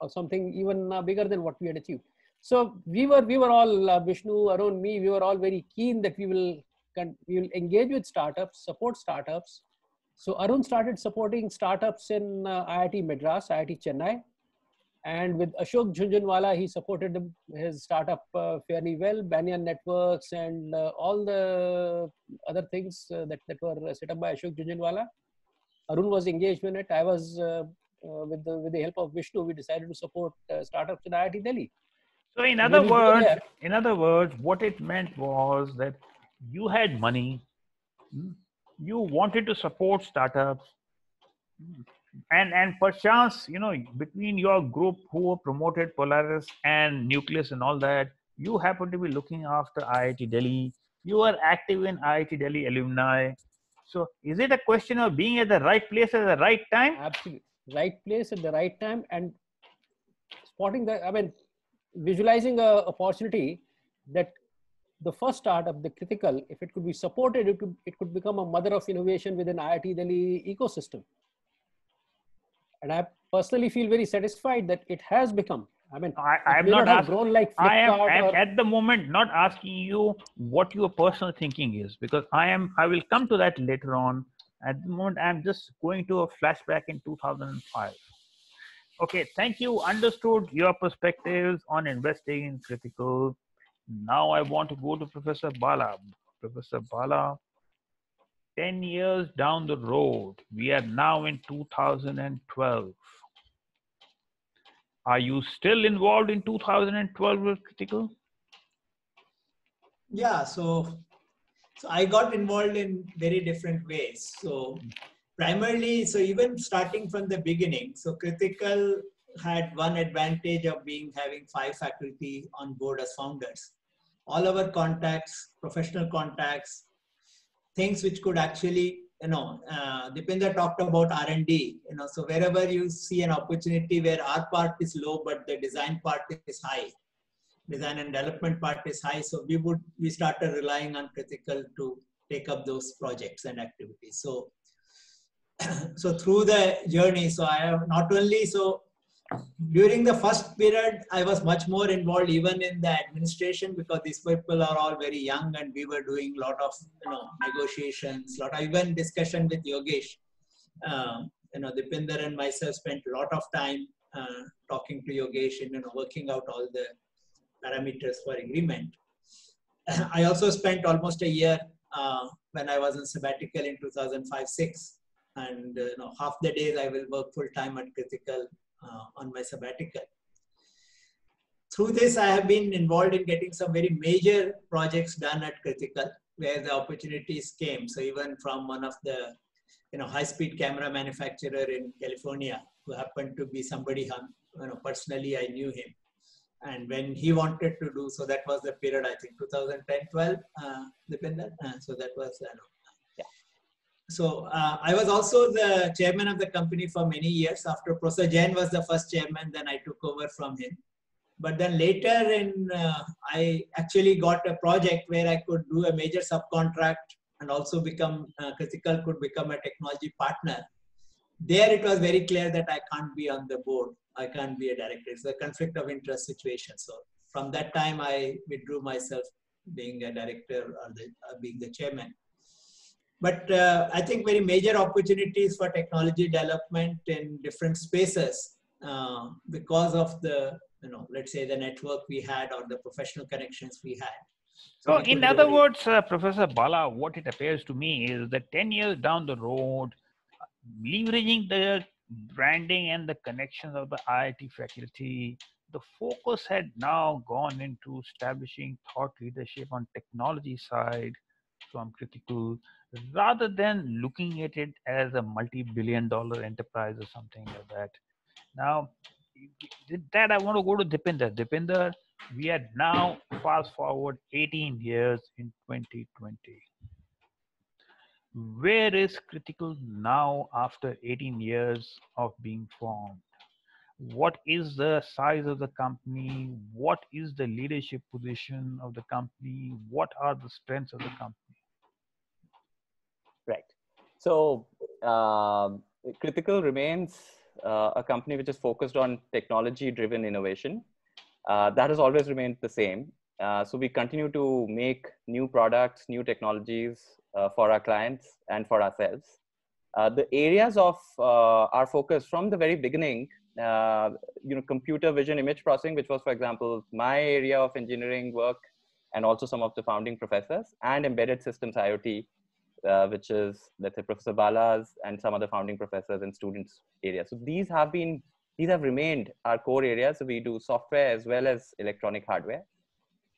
or something even bigger than what we had achieved. So we were all, Vishnu, Arun, me, we were all very keen that we will engage with startups, support startups. So Arun started supporting startups in IIT Madras, IIT Chennai. And with Ashok Jhunjhunwala, he supported his startup fairly well, Banyan Networks and all the other things that were set up by Ashok Jhunjhunwala. Arun was engaged in it. I was, with the help of Vishnu, we decided to support startups in IIT Delhi. So in other words, what it meant was that you had money, you wanted to support startups, and perchance, between your group who promoted Polaris and Nucleus and all that, you happen to be looking after IIT Delhi. You are active in IIT Delhi alumni. So is it a question of being at the right place at the right time? Absolutely. Right place at the right time, and spotting visualizing an opportunity that the first startup, the Critical, if it could be supported, it could become a mother of innovation within IIT Delhi ecosystem. And I personally feel very satisfied that it has become I mean, I it am may not not have asking. grown like I am Flipkart or at the moment not asking you what your personal thinking is, because I will come to that later on. At the moment, I'm just going to a flashback in 2005. Okay, thank you. Understood your perspectives on investing in critical. Now I want to go to Professor Bala. Professor Bala, 10 years down the road, we are now in 2012. Are you still involved in 2012 with critical? Yeah, so I got involved in very different ways. So primarily, so even starting from the beginning, so critical had one advantage of having 5 faculty on board as founders. All our contacts, professional contacts, things which could actually, Dipender talked about R&D, so wherever you see an opportunity where our part is low, but the design part is high, design and development part is high. So we started relying on critical to take up those projects and activities. So, so through the journey, so I have not only, so during the first period, I was much more involved even in the administration, because these people are all very young and we were doing a lot of, negotiations, lot of even discussion with Yogesh. Dipinder and myself spent a lot of time talking to Yogesh and, working out all the parameters for agreement. I also spent almost a year when I was in sabbatical in 2005-06, and half the days I will work full time at critical on my sabbatical. Through this, I have been involved in getting some very major projects done at critical, where the opportunities came. So even from one of the high-speed camera manufacturer in California, who happened to be somebody personally I knew him. And when he wanted to do, so that was the period, I think 2010-12, Dipinder. So that was, yeah. So I was also the chairman of the company for many years. After Professor Jain was the first chairman, then I took over from him. But then later I actually got a project where I could do a major subcontract and also become, critical could become a technology partner. There it was very clear that I can't be on the board. I can't be a director. It's a conflict of interest situation. So from that time, I withdrew myself being a director or being the chairman. But I think very major opportunities for technology development in different spaces because of the, let's say the network we had or the professional connections we had. So in other words, Professor Bala, what it appears to me is that 10 years down the road, leveraging the branding and the connections of the IIT faculty, the focus had now gone into establishing thought leadership on technology side from critical, rather than looking at it as a multi-billion-dollar enterprise or something like that. Now, with that, I want to go to Dipinder. Dipinder, we are now fast forward 18 years in 2020. Where is critical now after 18 years of being formed? What is the size of the company? What is the leadership position of the company? What are the strengths of the company? Right. So critical remains a company which is focused on technology-driven innovation. That has always remained the same. So we continue to make new products, new technologies for our clients and for ourselves. The areas of our focus from the very beginning, computer vision image processing, which was, for example, my area of engineering work, and also some of the founding professors, and embedded systems IoT, which is, let's say, Professor Bala's and some other founding professors and students area. So these have remained our core areas. So we do software as well as electronic hardware.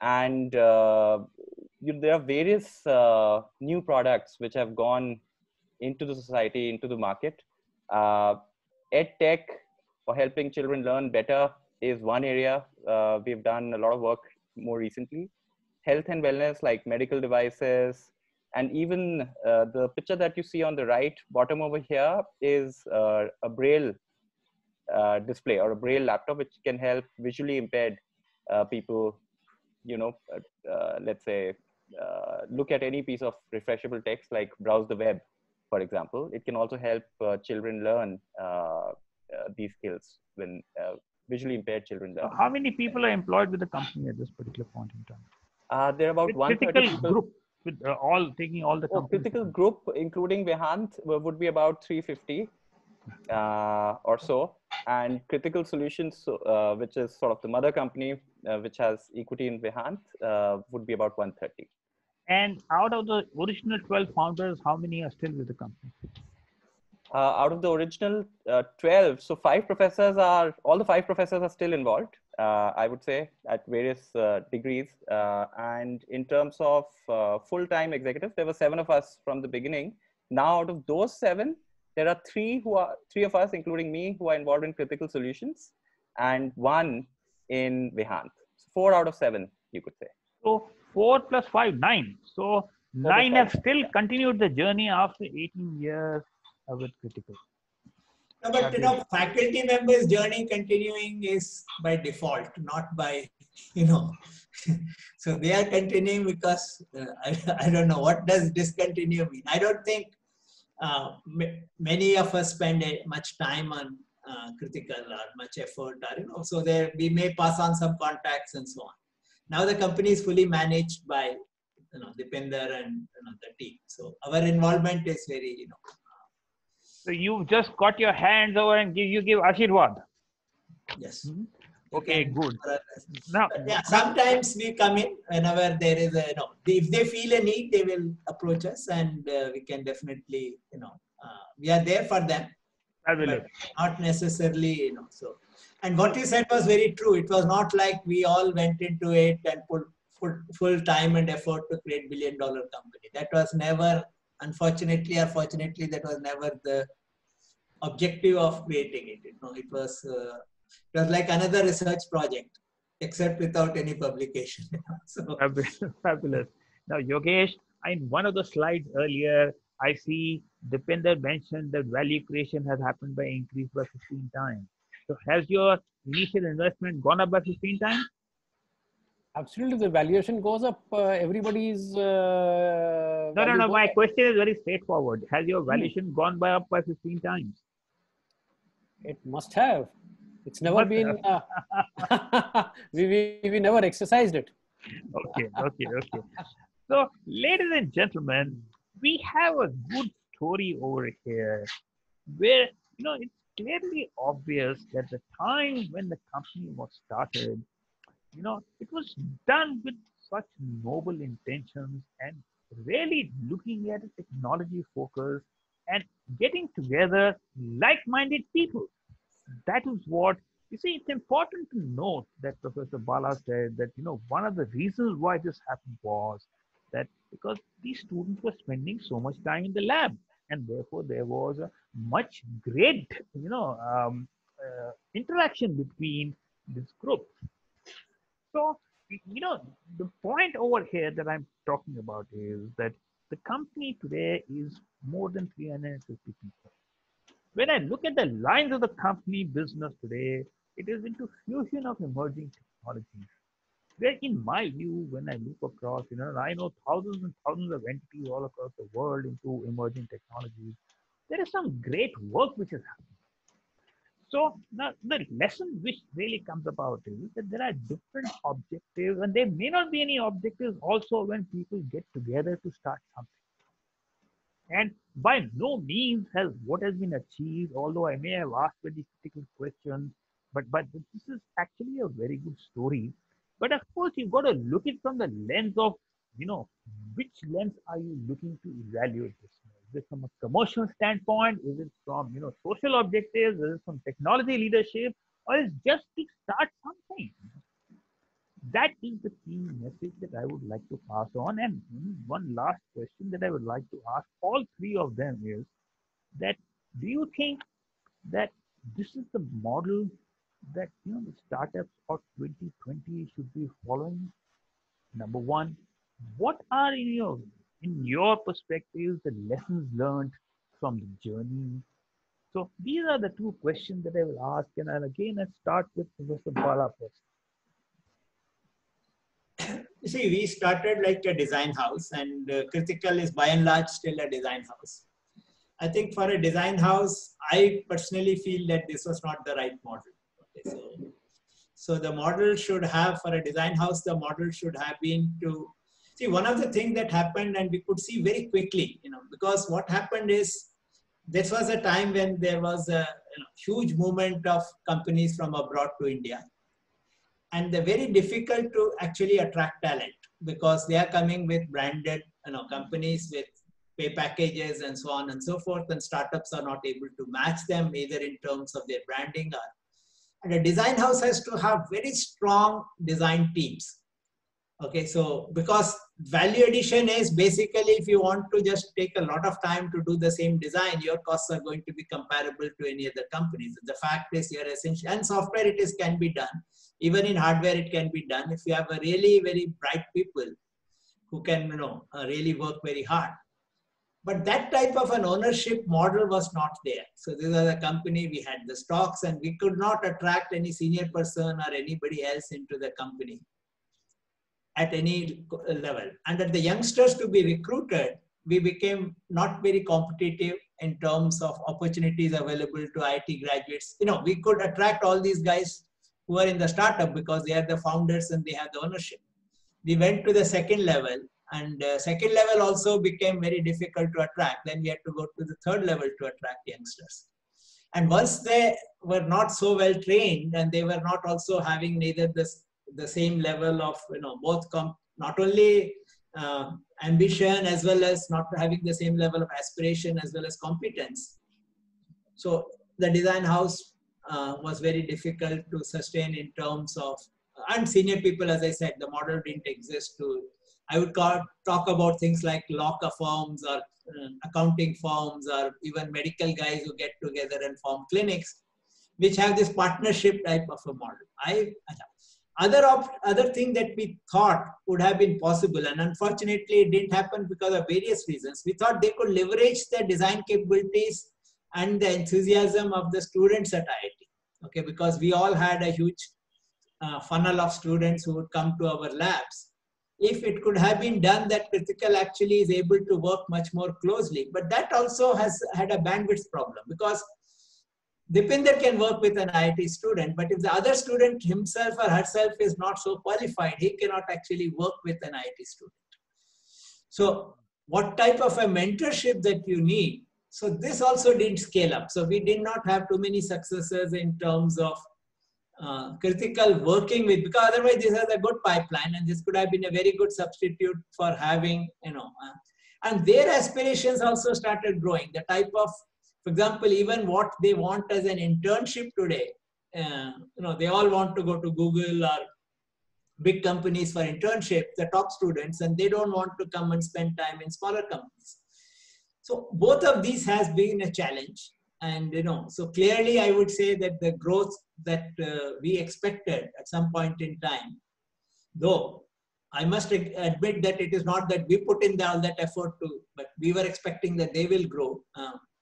And there are various new products which have gone into the society, into the market. EdTech, for helping children learn better, is one area. We've done a lot of work more recently. Health and wellness, like medical devices, and even the picture that you see on the right bottom over here is a Braille display or a Braille laptop, which can help visually impaired people, let's say, look at any piece of refreshable text, like browse the web, for example. It can also help children learn these skills when visually impaired children learn. How many people are employed with the company at this particular point in time? There are about 130 critical people. Group with all taking all the companies. Critical group, including Behant, would be about 350 or so, and Critical Solutions, which is sort of the mother company, which has equity in Behant, would be about 130. And out of the original 12 founders, how many are still with the company? Out of the original 12, so all the five professors are still involved, I would say, at various degrees. And in terms of full-time executives, there were 7 of us from the beginning. Now, out of those 7, there are 3 of us, including me, who are involved in Critical Solutions, and 1 in Behant. So 4 out of 7, you could say. So 4 plus 5, 9. So 9 have still continued the journey after 18 years with Critical. No, but faculty members' journey continuing is by default, not by, so they are continuing because I don't know, what does discontinue mean? I don't think many of us spend much time on Critical or much effort, or so there we may pass on some contacts and so on. Now the company is fully managed by Dipinder and the team. So our involvement is very So you just got your hands over and you give Ashirwad. Yes. Mm-hmm. Okay, good. Now, yeah, sometimes we come in whenever there is if they feel a need, they will approach us, and we can definitely, we are there for them. But not necessarily, so. And what you said was very true. It was not like we all went into it and put full time and effort to create $1 billion company. That was never, unfortunately or fortunately, that was never the objective of creating it. It was like another research project, except without any publication. So. Fabulous. Now, Yogesh, in one of the slides earlier, I see Dipinder mentioned that value creation has happened by increase by 15 times. So has your initial investment gone up by 15 times? Absolutely. The valuation goes up. Everybody's... No. My question is very straightforward. Has your valuation gone up by 15 times? It must have. It's never been... we never exercised it. Okay. So, ladies and gentlemen, we have a good story over here where, it's clearly obvious that the time when the company was started, it was done with such noble intentions and really looking at a technology focus and getting together like-minded people. That is what, you see, it's important to note that Professor Bala said that, one of the reasons why this happened was that because these students were spending so much time in the lab, and therefore there was a much great, interaction between this group. So, the point over here that I'm talking about is that the company today is more than 350 people. When I look at the lines of the company business today, it is into fusion of emerging technologies. Where in my view, when I look across, I know thousands and thousands of entities all across the world into emerging technologies. There is some great work which is happening. So now the lesson which really comes about is that there are different objectives, and there may not be any objectives also when people get together to start something. And by no means has what has been achieved, although I may have asked very critical questions, but this is actually a very good story. But of course, you've got to look it from the lens of, which lens are you looking to evaluate this? Is it from a commercial standpoint? Is it from, social objectives? Is it from technology leadership? Or is it just to start something? That is the key message that I would like to pass on. And one last question that I would like to ask all 3 of them is that, do you think that this is the model that, the startups of 2020 should be following? Number 1, what are in your perspective the lessons learned from the journey? So these are the 2 questions that I will ask, and let's start with Professor Bala first. You see, we started like a design house, and Critical is by and large still a design house. I think for a design house, I personally feel that this was not the right model. Okay, so So the model should have, for a design house, the model should have been to see one of the things that happened, and we could see very quickly, because what happened is this was a time when there was a huge movement of companies from abroad to India. And they're very difficult to actually attract talent because they are coming with branded companies with pay packages and so on and so forth, and startups are not able to match them either in terms of their branding or. And a design house has to have very strong design teams. Okay, so because value addition is basically if you want to just take a lot of time to do the same design, your costs are going to be comparable to any other companies. The fact is you're essential, and software can be done. Even in hardware, it can be done if you have a really very bright people who can really work very hard. But that type of an ownership model was not there. So this was a company, we had the stocks, and we could not attract any senior person or anybody else into the company at any level. And at the youngsters to be recruited, we became not very competitive in terms of opportunities available to IT graduates. We could attract all these guys who are in the startup because they are the founders and they have the ownership. We went to the second level, and second level also became very difficult to attract. Then we had to go to the third level to attract youngsters. And once they were not so well trained, and they were not also having neither the same level of both not only ambition as well as not having the same level of aspiration as well as competence. So the design house was very difficult to sustain in terms of, and senior people, as I said, the model didn't exist to, I would talk about things like law firms or accounting firms or even medical guys who get together and form clinics, which have this partnership type of a model. Other thing that we thought would have been possible, and unfortunately it didn't happen because of various reasons. We thought they could leverage their design capabilities and the enthusiasm of the students at IIT. Okay, because we all had a huge funnel of students who would come to our labs. If it could have been done that Critical actually is able to work much more closely, but that also has had a bandwidth problem because Dipinder can work with an IIT student, but if the other student himself or herself is not so qualified, he cannot actually work with an IIT student. So what type of a mentorship that you need? So this also didn't scale up. So we did not have too many successes in terms of Critical working with, because otherwise this has a good pipeline and this could have been a very good substitute for having, and their aspirations also started growing. The type of, for example, even what they want as an internship today, they all want to go to Google or big companies for internship, the top students, and they don't want to come and spend time in smaller companies. So both of these has been a challenge. And, so clearly I would say that the growth that we expected at some point in time, though I must admit that it is not that we put in all that effort but we were expecting that they will grow.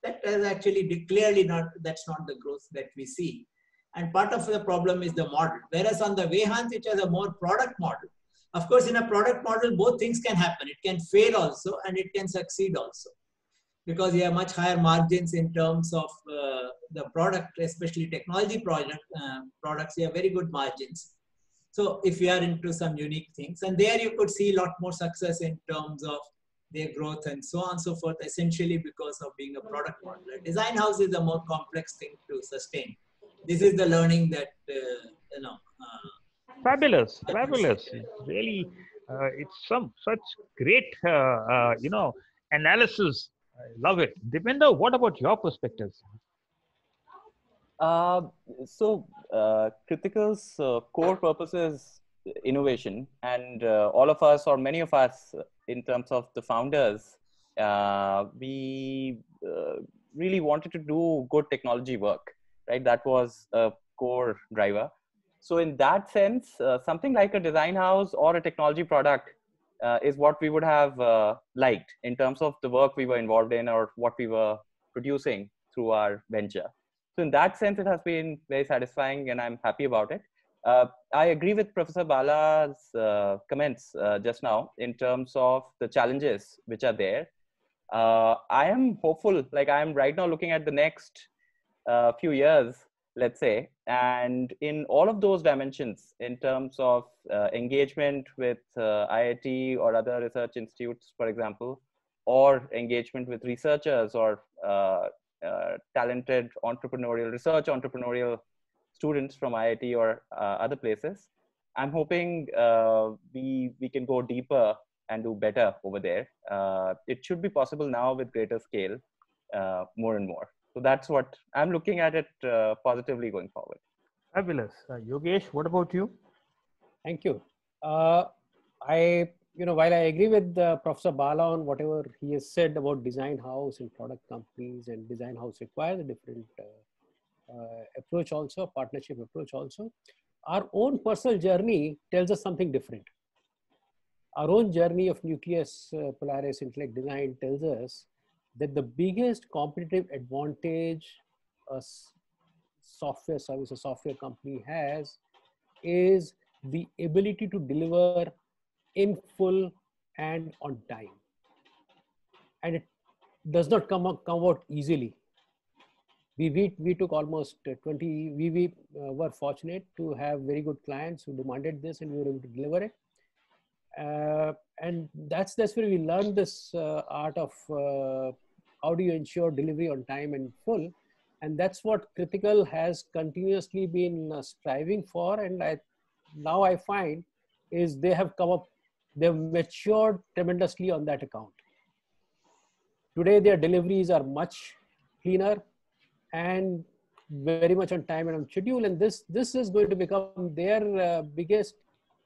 That is actually clearly not, that's not the growth that we see. And part of the problem is the model. Whereas on the Behance, which has a more product model, of course, in a product model, both things can happen. It can fail also and it can succeed also. Because you have much higher margins in terms of the product, especially technology products, you have very good margins. So if you are into some unique things, and there you could see a lot more success in terms of their growth and so on and so forth, essentially because of being a product model. A design house is a more complex thing to sustain. This is the learning that, Fabulous. Really, it's such great, analysis. I love it. Dipinder, what about your perspectives? Critical's core purpose is innovation, and all of us, or many of us, in terms of the founders, we really wanted to do good technology work, right? That was a core driver. So in that sense, something like a design house or a technology product is what we would have liked in terms of the work we were involved in or what we were producing through our venture. So in that sense, it has been very satisfying and I'm happy about it. I agree with Professor Bala's comments just now in terms of the challenges which are there. I am hopeful, like I am right now looking at the next few years, let's say. And in all of those dimensions, in terms of engagement with IIT or other research institutes, for example, or engagement with researchers or talented entrepreneurial students from IIT or other places, I'm hoping we can go deeper and do better over there. It should be possible now with greater scale, more and more. So that's what I'm looking at it positively going forward. Fabulous. Yogesh, what about you? Thank you. While I agree with Professor Bala on whatever he has said about design house and product companies, and design house requires a different approach also, partnership approach also. Our own personal journey tells us something different. Our own journey of Nucleus Polaris Intellect Design tells us that the biggest competitive advantage a software service, a software company has, is the ability to deliver in full and on time. And it does not come out easily. We took almost 20, we were fortunate to have very good clients who demanded this, and we were able to deliver it. And that's where we learned this art of how do you ensure delivery on time and full. And that's what Critical has continuously been striving for. And now I find is they've matured tremendously on that account. Today, their deliveries are much cleaner and very much on time and on schedule. And this is going to become their biggest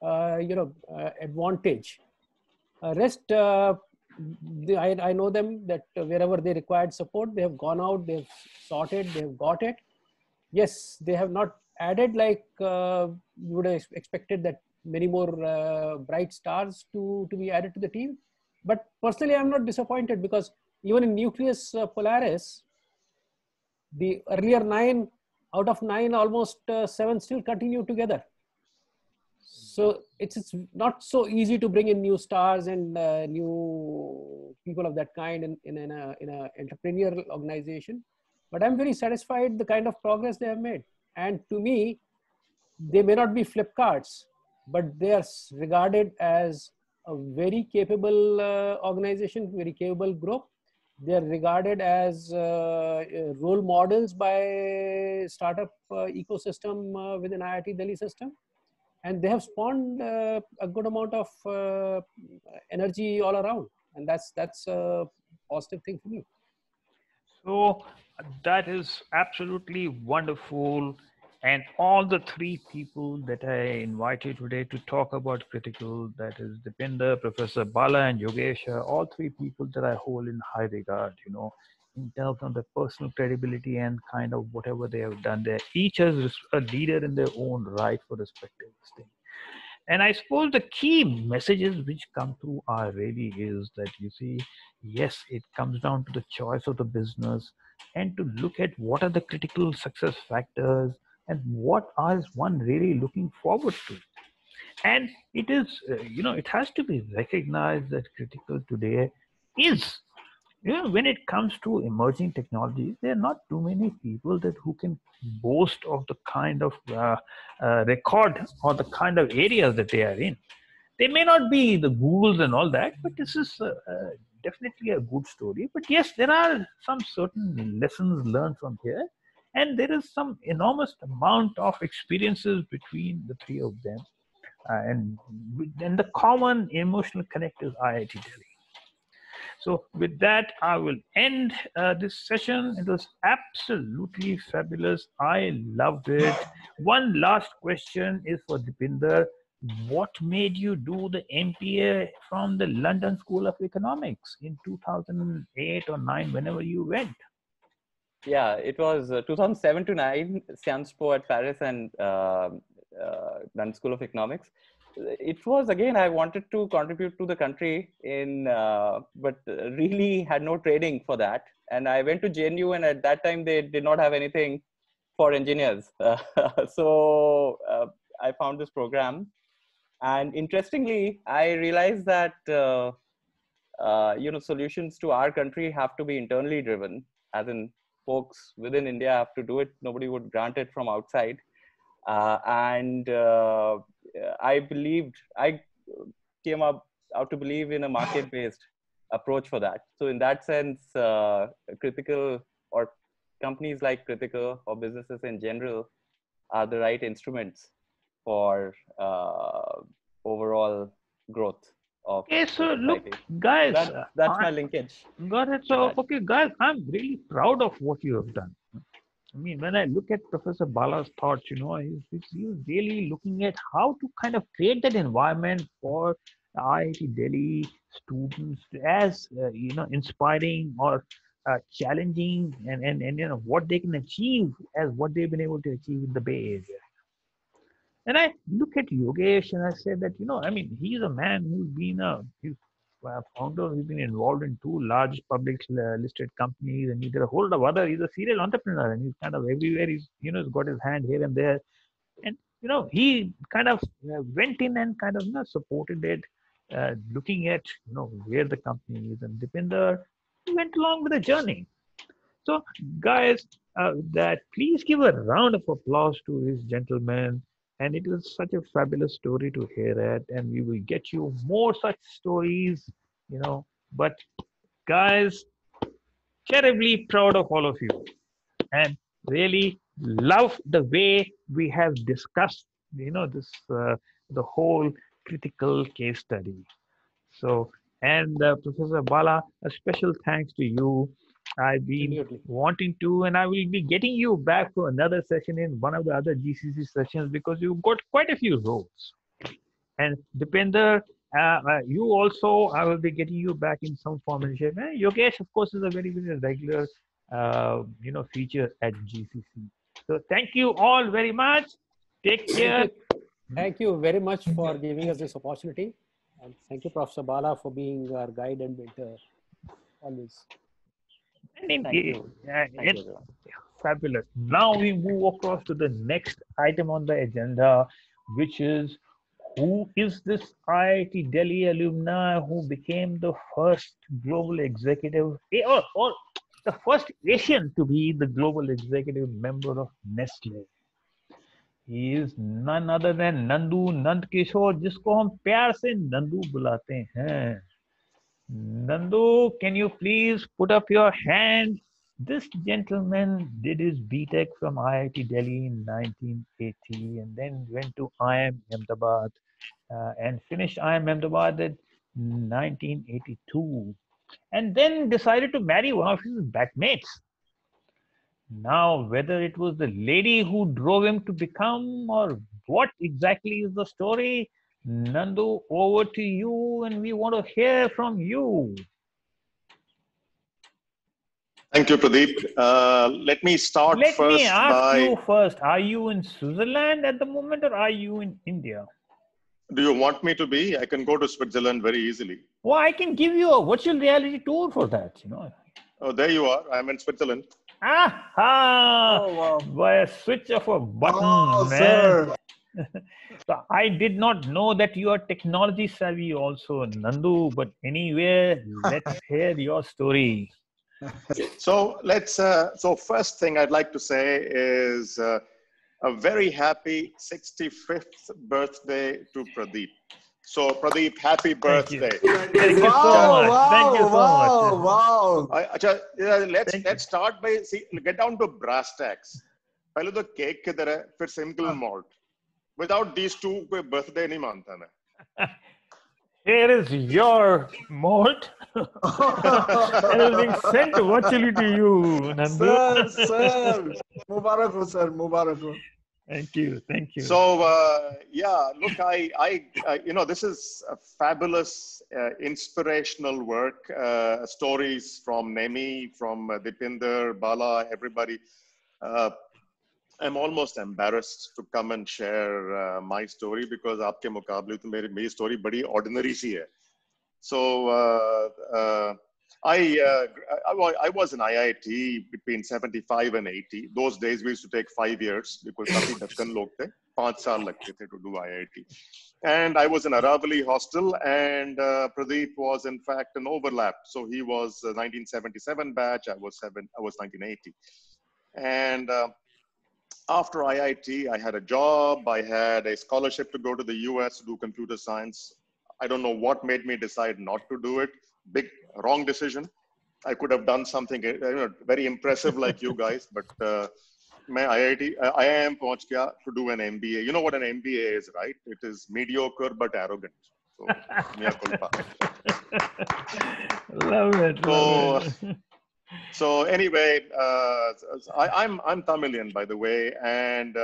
advantage. I know them that wherever they required support, they have gone out, they've sorted, they've got it. Yes, they have not added like you would have expected that many more bright stars to be added to the team. But personally, I'm not disappointed, because even in Nucleus Polaris, the earlier 9 out of 9, almost 7 still continue together. So it's not so easy to bring in new stars and new people of that kind in an entrepreneurial organization. But I'm very satisfied the kind of progress they have made. And to me, they may not be Flipkarts, but they are regarded as a very capable organization, very capable group. They are regarded as role models by startup ecosystem within IIT Delhi system. And they have spawned a good amount of energy all around. And that's a positive thing for me. So that is absolutely wonderful. And all the 3 people that I invited today to talk about Critical, that is Dipinder, Professor Bala, and Yogesh, all 3 people that I hold in high regard, in terms of the personal credibility and kind of whatever they have done there. Each is a leader in their own right for respective thing. And I suppose the key messages which come through are really is that, yes, it comes down to the choice of the business and to look at what are the critical success factors and what is one really looking forward to. And it is, it has to be recognized that Critical today is, when it comes to emerging technologies, there are not too many people who can boast of the kind of record or the kind of areas that they are in. They may not be the Googles and all that, but this is definitely a good story. But yes, there are some certain lessons learned from here. And there is some enormous amount of experiences between the 3 of them. And the common emotional connect is IIT Delhi. So with that, I will end this session. It was absolutely fabulous. I loved it. One last question is for Dipinder. What made you do the MPA from the London School of Economics in 2008 or 9, whenever you went? Yeah, it was 2007 to 9, Sciences Po at Paris and London School of Economics. It was, again, I wanted to contribute to the country but really had no training for that. And I went to JNU, and at that time they did not have anything for engineers. So I found this program. And interestingly, I realized that, solutions to our country have to be internally driven, as in folks within India have to do it. Nobody would grant it from outside. I came out to believe in a market-based approach for that. So in that sense, Critical or companies like Critical or businesses in general are the right instruments for overall growth of Okay, so the look, society. guys, That's my linkage. got it. to So, that. okay, guys, I'm really proud of what you have done. I mean, when I look at Professor Bala's thoughts, he's really looking at how to kind of create that environment for IIT Delhi students as, inspiring or challenging and what they can achieve as what they've been able to achieve in the Bay Area. And I look at Yogesh and I say that, I mean, he's a man who's been he's a founder, he's been involved in two large public listed companies, and he's got a whole lot of other, he's a serial entrepreneur, and he's kind of everywhere. He's got his hand here and there. And, he kind of went in and kind of, supported it, looking at, where the company is. And Dipinder, he went along with the journey. So, guys, that please give a round of applause to this gentleman. And it is such a fabulous story to hear it. And we will get you more such stories, But, guys, terribly proud of all of you. And really love the way we have discussed, the whole critical case study. So, and Professor Bala, a special thanks to you. I've been Absolutely. wanting to, and I will be getting you back for another session in one of the other GCC sessions because you've got quite a few roles. And Dipinder, you also, I will be getting you back in some form and shape. Yogesh, of course, is a very, very regular, feature at GCC. So thank you all very much. Take care. Thank you very much for giving us this opportunity. And thank you, Professor Bala, for being our guide and mentor always. Thank you. Thank you, Fabulous. Now we move across to the next item on the agenda, which is who is this IIT Delhi alumni who became the first global executive or the first Asian to be the global executive member of Nestle. He is none other than Nandu Nandkishore, जिसको हम प्यार से नंदू बुलाते हैं. Nandu, can you please put up your hand? This gentleman did his BTech from IIT Delhi in 1980 and then went to IIM Ahmedabad and finished IIM Ahmedabad in 1982 and then decided to marry one of his backmates. Now, whether it was the lady who drove him to become or what exactly is the story, Nandu, over to you, and we want to hear from you. Thank you, Pradeep. Let me start Let first me ask you first, are you in Switzerland at the moment or are you in India? Do you want me to be? I can go to Switzerland very easily. Well, I can give you a virtual reality tour for that, Oh, there you are. I'm in Switzerland. Aha! Oh, wow. By a switch of a button, Oh, man. sir. So I did not know that you are technology savvy also, Nandu. But anyway, let's hear your story. So so first thing I'd like to say is a very happy 65th birthday to Pradeep. So Pradeep, happy birthday. Thank you so much. Thank you so much. Let's start by get down to brass tacks. पहले तो cake किधर है, फिर single malt. Without these two, कोई birthday नहीं मानता मैं. Here is your malt. It is being sent virtually to you, Nandu. Sir. Mubarak ho, sir. Mubarak ho. Thank you. Thank you. So, look, this is a fabulous, inspirational work. Stories from Nemi, from Dipinder, Bala, everybody. I'm almost embarrassed to come and share my story because आपके मुकाबले तो मेरी story बड़ी ordinary सी है. So I was in IIT between 75 and 80. Those days we used to take 5 years because काफी ढक्कन लोग थे. 5 साल लगते थे to do IIT. And I was in Aravali hostel, and Pradeep was in fact an overlap. So he was 1977 batch, I was 1980. And after IIT, I had a job, I had a scholarship to go to the US to do computer science. I don't know what made me decide not to do it. Big, wrong decision. I could have done something very impressive like you guys, but मैं IIM पहुंच गया to do an MBA. You know what an MBA is, right? It is mediocre but arrogant. So, mea culpa. Love it. So anyway, I'm Tamilian, by the way, and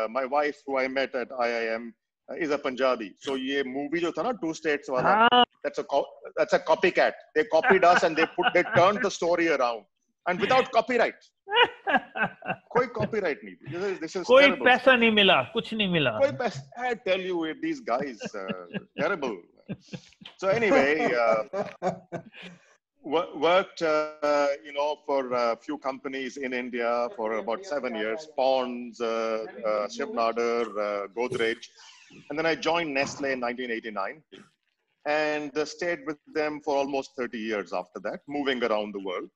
my wife, who I met at IIM, is a Punjabi. So ये movie जो था ना, Two States वाला, that's a copycat. They copied us and they turned the story around, and without copyright. कोई copyright नहीं. This is कोई terrible. पैसा नहीं मिला, कुछ नहीं मिला. कोई पैसा. I tell you, these guys, terrible. So anyway. Worked, for a few companies in India for about 7 years, Ponds, Shiv Nadar, Godrej. And then I joined Nestle in 1989 and stayed with them for almost 30 years after that, moving around the world.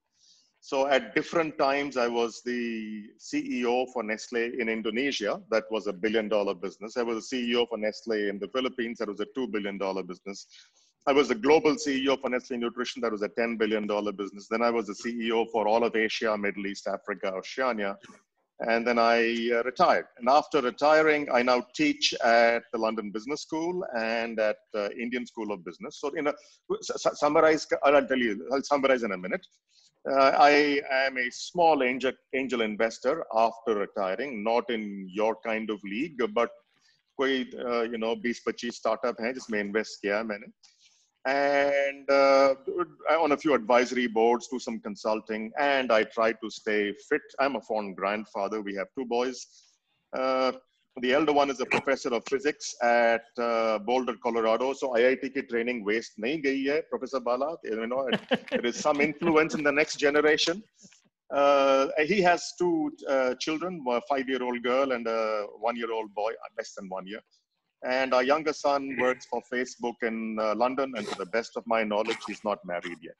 So at different times, I was the CEO for Nestle in Indonesia. That was $1 billion business. I was the CEO for Nestle in the Philippines. That was a $2 billion business. I was the global CEO for Nestle Nutrition. That was a $10 billion business. Then I was the CEO for all of Asia, Middle East, Africa, Oceania. And then I retired. And after retiring, I now teach at the London Business School and at Indian School of Business. So I'll summarize in a minute. I am a small angel investor after retiring, not in your kind of league, but कोई 20-25 startup हैं जिसमें invest किया है मैंने. And on a few advisory boards, do some consulting, and I try to stay fit. I'm a fond grandfather. We have 2 boys. The elder one is a professor of physics at Boulder, Colorado. So IIT ki training waste nahi gayi hai, Professor Bala. There is some influence in the next generation. He has 2 children, a 5-year-old girl and a 1-year-old boy, less than 1 year. And our younger son works for Facebook in London, and to the best of my knowledge, he's not married yet.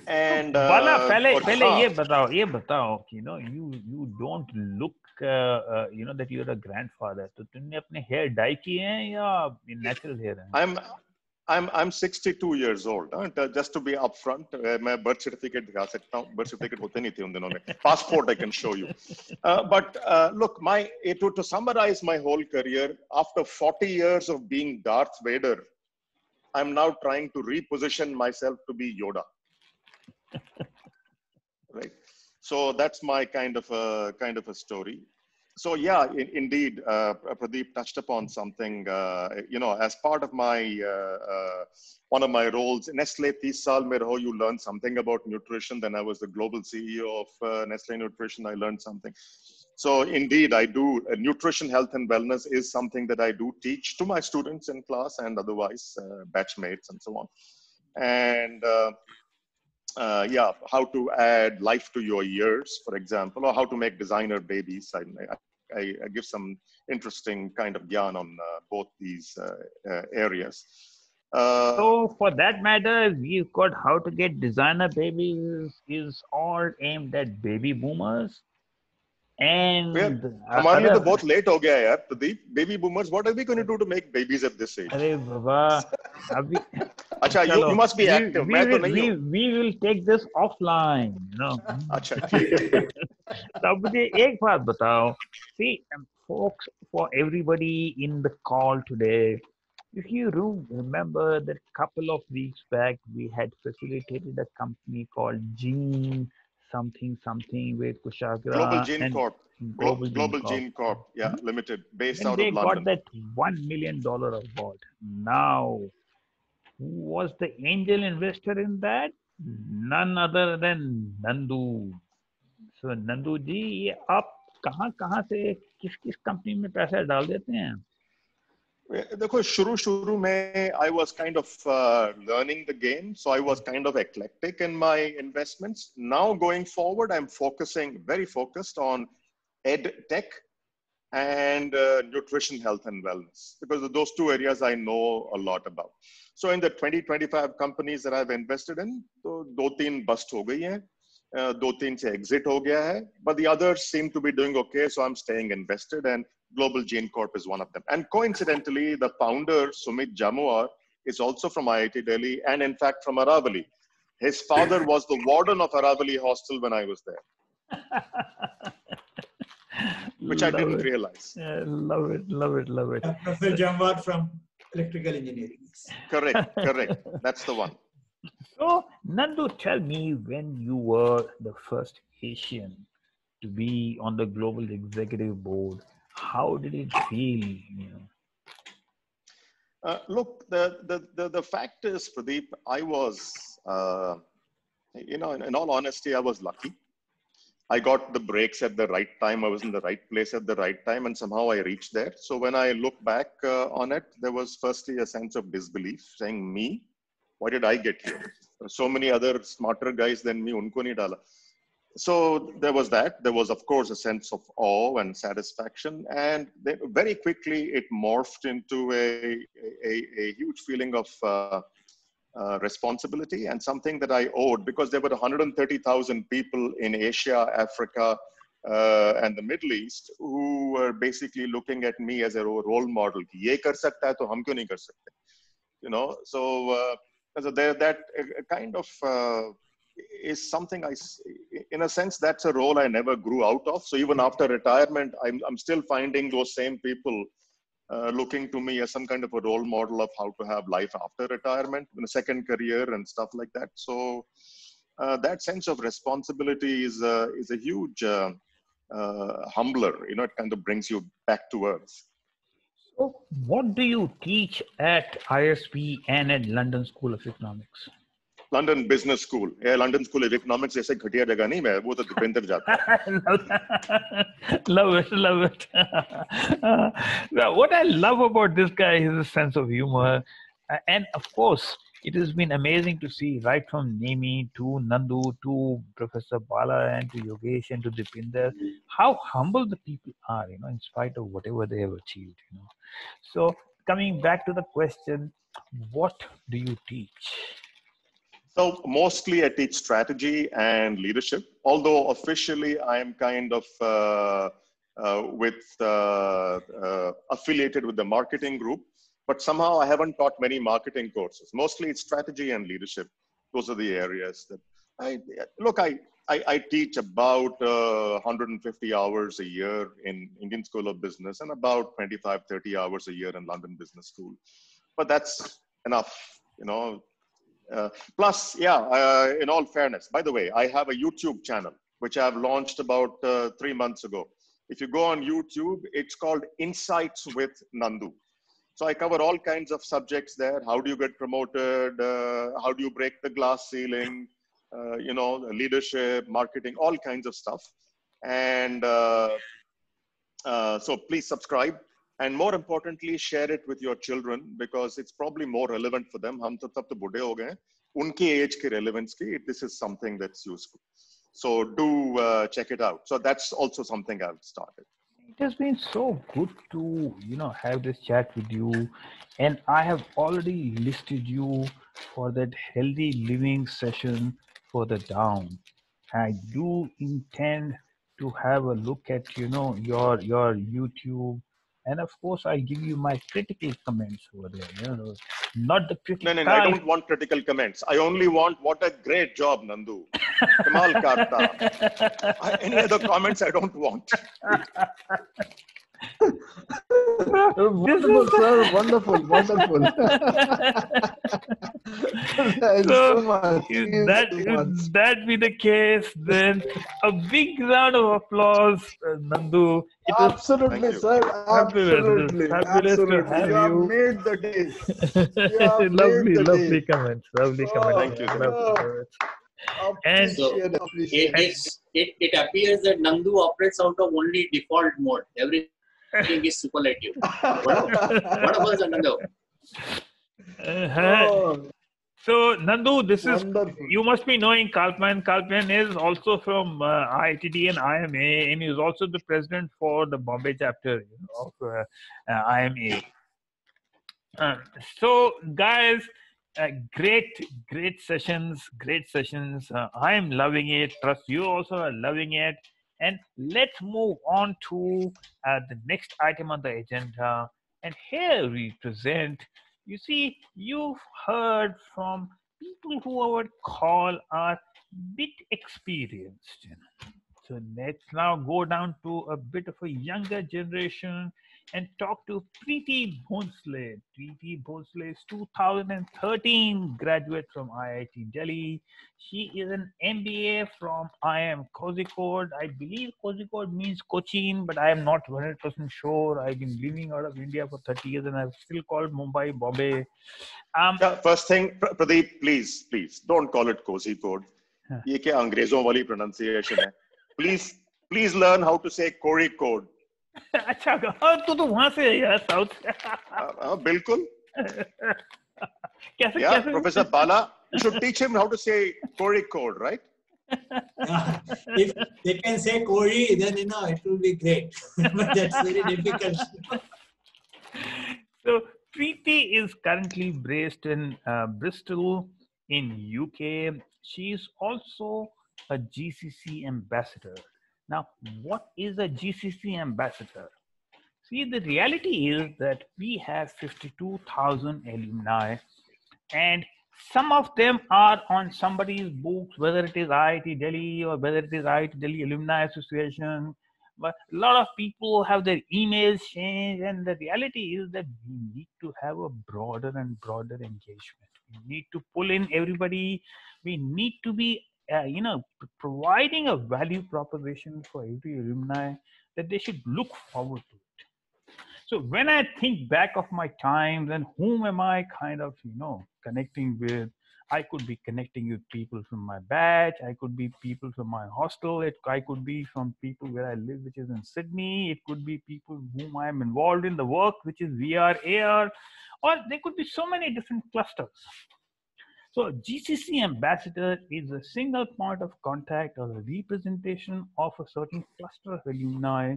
And Bala, पहले ये बताओ कि you don't look that you're a grandfather. तो तुमने अपने hair dye किए हैं या natural hair है? I'm 62 years old. Just to be upfront, मैं birth certificate दिखा सकता हूँ. Birth certificate होते नहीं थे उन दिनों में. Passport I can show you. But look, to summarize my whole career, after 40 years of being Darth Vader, I'm now trying to reposition myself to be Yoda. Right. So that's my kind of a story. So yeah, indeed, Pradeep touched upon something, as part of my, one of my roles, Nestle 30 saal mein raho, you learn something about nutrition. Then I was the global CEO of Nestle Nutrition. I learned something. So indeed, I do. Nutrition, health, and wellness is something that I do teach to my students in class and otherwise, batchmates and so on. And how to add life to your years, for example, or how to make designer babies. I give some interesting kind of gyan on both these areas. So for that matter, we've got how to get designer babies is all aimed at baby boomers. And हमारे लिए तो बहुत late हो गया यार, Pradeep. Baby boomers, what are we going to do to make babies at this age? अरे बाबा, अभी अच्छा, you must be active. मैं तो नहीं हूँ. We will take this offline, अच्छा, ठीक है. तो मुझे एक बात बताओ. See, folks, for everybody in the call today, if you remember that a couple of weeks back, we had facilitated a company called Gene something with Kushagra. Global Gene Corp. Global Gene Corp. Yeah, Limited, based out of London. They got that $1 million award. Now, who was the angel investor in that? None other than Nandu. So, Nandu ji, आप कहाँ से किस company में पैसा डाल देते हैं? देखो शुरू में I was kind of learning the game, so I was kind of eclectic in my investments. Now going forward, I'm very focused on ed tech, and nutrition, health, and wellness, because of those two areas I know a lot about. So in the 20-25 companies that I've invested in, so 2-3 bust ho gayi hain, 2-3 se exit ho gaya hai, but the others seem to be doing okay, so I'm staying invested, and Global Gene Corp is one of them. And coincidentally, the founder, Sumit Jamuar, is also from IIT Delhi, and in fact from Aravali. His father was the warden of Aravali Hostel when I was there. Which I didn't realize. Love it. Professor Jamwar from electrical engineering. Correct. That's the one. So, Nandu, tell me, when you were the first Asian to be on the global executive board, how did it feel? Look, the fact is, Pradeep, I was, in all honesty, I was lucky. I got the breaks at the right time. I was in the right place at the right time, and somehow I reached there. So when I look back on it, there was firstly a sense of disbelief, saying, me? Why did I get here? There are so many other smarter guys than me, unko nahi dala. So there was that. There was, of course, a sense of awe and satisfaction. And then very quickly, it morphed into a huge feeling of responsibility, and something that I owed, because there were 130,000 people in Asia, Africa, and the Middle East who were basically looking at me as a role model. Ye kar sakta hai, to hum kyun nahi kar sakte? So there, that kind of is something in a sense, that's a role I never grew out of. So even after retirement, I'm still finding those same people looking to me as some kind of a role model of how to have life after retirement, in a second career and stuff like that. So that sense of responsibility is a huge humbler. It kind of brings you back to earth. So what do you teach at ISB and at London School of Economics? London Business School. Yeah, London School of Economics जैसे घटिया जगह नहीं मैं वो तो दीपेंद्र जाता है. Love it. What I love about this guy is his sense of humor, and of course it has been amazing to see, right from Nemi to Nandu to Professor Bala and to Yogesh and to Dipinder, how humble the people are, in spite of whatever they have achieved. So coming back to the question, what do you teach? So mostly I teach strategy and leadership, although officially I am kind of affiliated with the marketing group, but somehow I haven't taught many marketing courses. Mostly it's strategy and leadership. Those are the areas that I teach about 150 hours a year in Indian School of Business and about 25-30 hours a year in London Business School. But that's enough, plus, in all fairness, by the way, I have a YouTube channel, which I've launched about 3 months ago. If you go on YouTube, it's called Insights with Nandu. So I cover all kinds of subjects there. How do you get promoted? How do you break the glass ceiling? Leadership, marketing, all kinds of stuff. And so please subscribe. And more importantly, share it with your children, because it's probably more relevant for them. Hum to tab to budhe ho gaye. Unki age ki relevance ki, this is something that's useful. So do check it out. So that's also something I've started. It has been so good to, have this chat with you. And I have already listed you for that healthy living session for the down. I do intend to have a look at, your YouTube. And of course, I give you my critical comments over there. Not the critical. No, I don't want critical comments. I only want, what a great job, Nandu. Kamal karta. Any other comments I don't want. Wonderful, sir. Wonderful. So much. If that be the case, then a big round of applause, Nandu. Absolutely, sir. Absolutely. To have you have made the day. Lovely comments. Thank you. And so it appears that Nandu operates out of only default mode. Everything is superlative. What was Nandu? So, Nandu, this Wonderful. is, you must be knowing Kalpan. Kalpan is also from IITD and IMA, and he is also the president for the Bombay chapter of IMA. So, guys, great sessions, great sessions. I am loving it. Trust you also are loving it. And let's move on to the next item on the agenda. And here we present, you see, you've heard from people who I would call are bit experienced. So let's now go down to a bit of a younger generation and talk to Preeti Bhonsle. Preeti Bhonsle is 2013 graduate from IIT Delhi. She is an MBA from IIM Kozhikode. I believe Kozhikode means Cochin, but I am not 100% sure. I've been living out of India for 30 years and I've still called Mumbai, Bombay. First thing, Pradeep, please, don't call it Kozhikode. ये क्या अंग्रेजों वाली pronunciation है? Please learn how to say Kozhikode. अच्छा, तू तो वहां से है यार, साउथ से. बिल्कुल. कैसे Professor Bala, you should teach him how to say Kozhikode, right? If they can say Kori, then it will be great. But that's very difficult. So Preeti is currently based in Bristol in UK. She is also a GCC ambassador. Now, what is a GCC ambassador? See, the reality is that we have 52,000 alumni, and some of them are on somebody's books, whether it is IIT Delhi or whether it is IIT Delhi Alumni Association. But a lot of people have their emails changed, and the reality is that we need to have a broader and broader engagement. We need to pull in everybody. We need to be providing a value proposition for every alumni that they should look forward to it. So when I think back of my times and whom am I kind of, connecting with, I could be connecting with people from my batch. I could be people from my hostel. I could be from people where I live, which is in Sydney. It could be people whom I am involved in the work, which is VR, AR, or there could be so many different clusters. So GCC ambassador is a single point of contact or a representation of a certain cluster of alumni,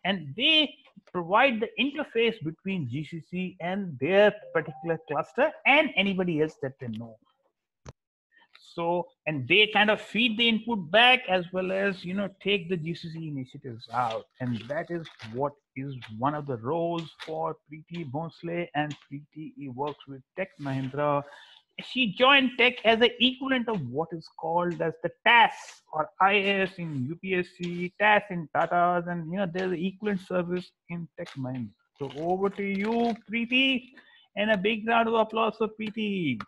and they provide the interface between GCC and their particular cluster and anybody else that they know. So, and they kind of feed the input back as well as, take the GCC initiatives out. And that is what is one of the roles for Preeti Bhonsle, and Preeti works with Tech Mahindra. She joined Tech as an equivalent of what is called as the TAS or IAS in UPSC, TAS in Tata's, and there's an equivalent service in Tech Mahindra. So over to you, Preeti, and a big round of applause for Preeti.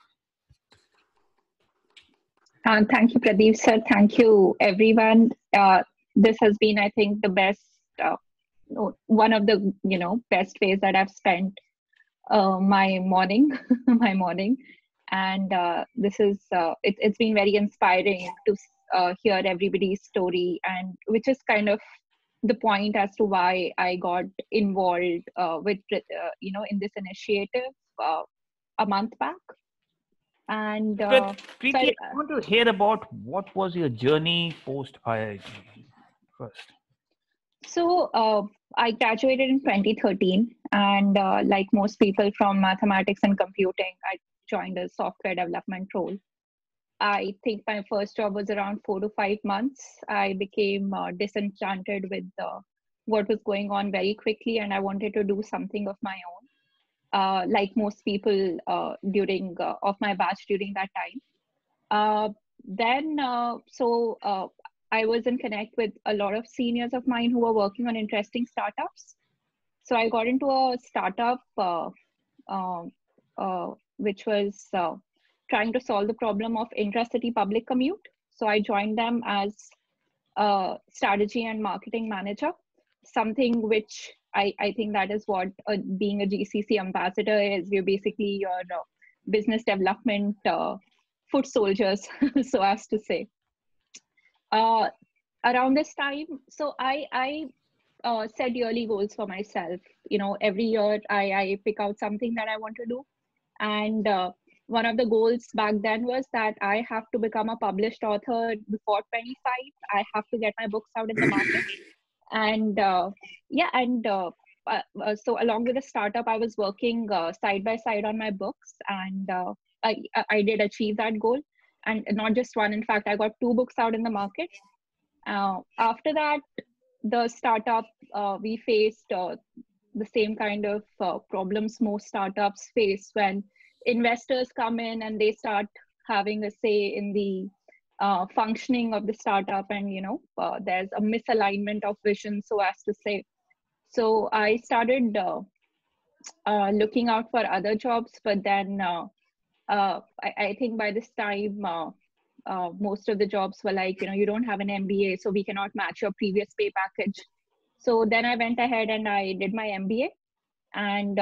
Thank you, Pradeep sir. Thank you, everyone. This has been, I think, the best, one of the best ways that I've spent my morning, and this is it's been very inspiring to hear everybody's story, and which is kind of the point as to why I got involved with in this initiative a month back. And Preeti, so I want to hear about what was your journey post IIT first. So I graduated in 2013, and like most people from mathematics and computing, I joined a software development role. I think my first job was around 4 to 5 months. I became disenchanted with what was going on very quickly, and I wanted to do something of my own. Like most people during of my batch during that time. So I was in connect with a lot of seniors of mine who were working on interesting startups. So I got into a startup which was trying to solve the problem of intracity public commute. So I joined them as a strategy and marketing manager, something which I think that is what being a GCC ambassador is. You're basically your business development foot soldiers, so as to say. Around this time, so I set yearly goals for myself. Every year I pick out something that I want to do. And one of the goals back then was that I have to become a published author before 25. I have to get my books out in the market. And so along with the startup, I was working side by side on my books, and I did achieve that goal. And not just one, in fact, I got 2 books out in the market. After that, the startup, we faced the same kind of problems most startups face when investors come in and they start having a say in the functioning of the startup, and there's a misalignment of vision, so as to say. So I started looking out for other jobs, but then I think by this time most of the jobs were like, you don't have an MBA, so we cannot match your previous pay package. So then I went ahead and I did my MBA, and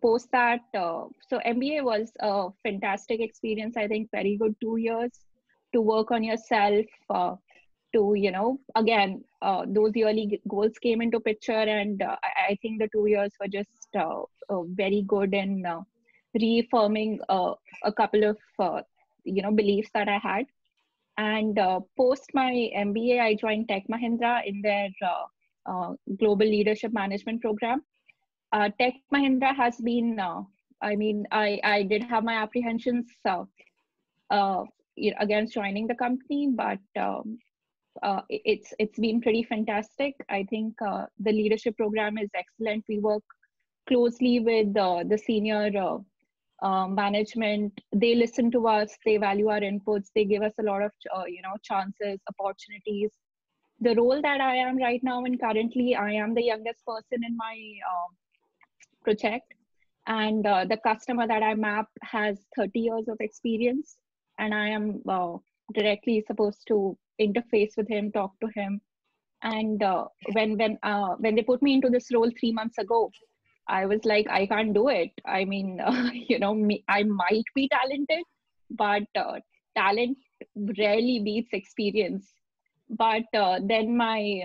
post that, so MBA was a fantastic experience. I think very good 2 years to work on yourself, to, again, those yearly goals came into picture, and I think the 2 years were just very good in reaffirming a couple of, beliefs that I had. And post my MBA, I joined Tech Mahindra in their Global Leadership Management program. Tech Mahindra has been, I did have my apprehensions against joining the company, but it's been pretty fantastic. I think the leadership program is excellent. We work closely with the senior management. They listen to us, they value our inputs, they give us a lot of chances, opportunities. The role that I am right now, and currently I am the youngest person in my project, and the customer that I map has 30 years of experience, and I am directly supposed to interface with him, talk to him. And when they put me into this role 3 months ago, I was like, I can't do it. I mean, I might be talented, but talent rarely beats experience. But then my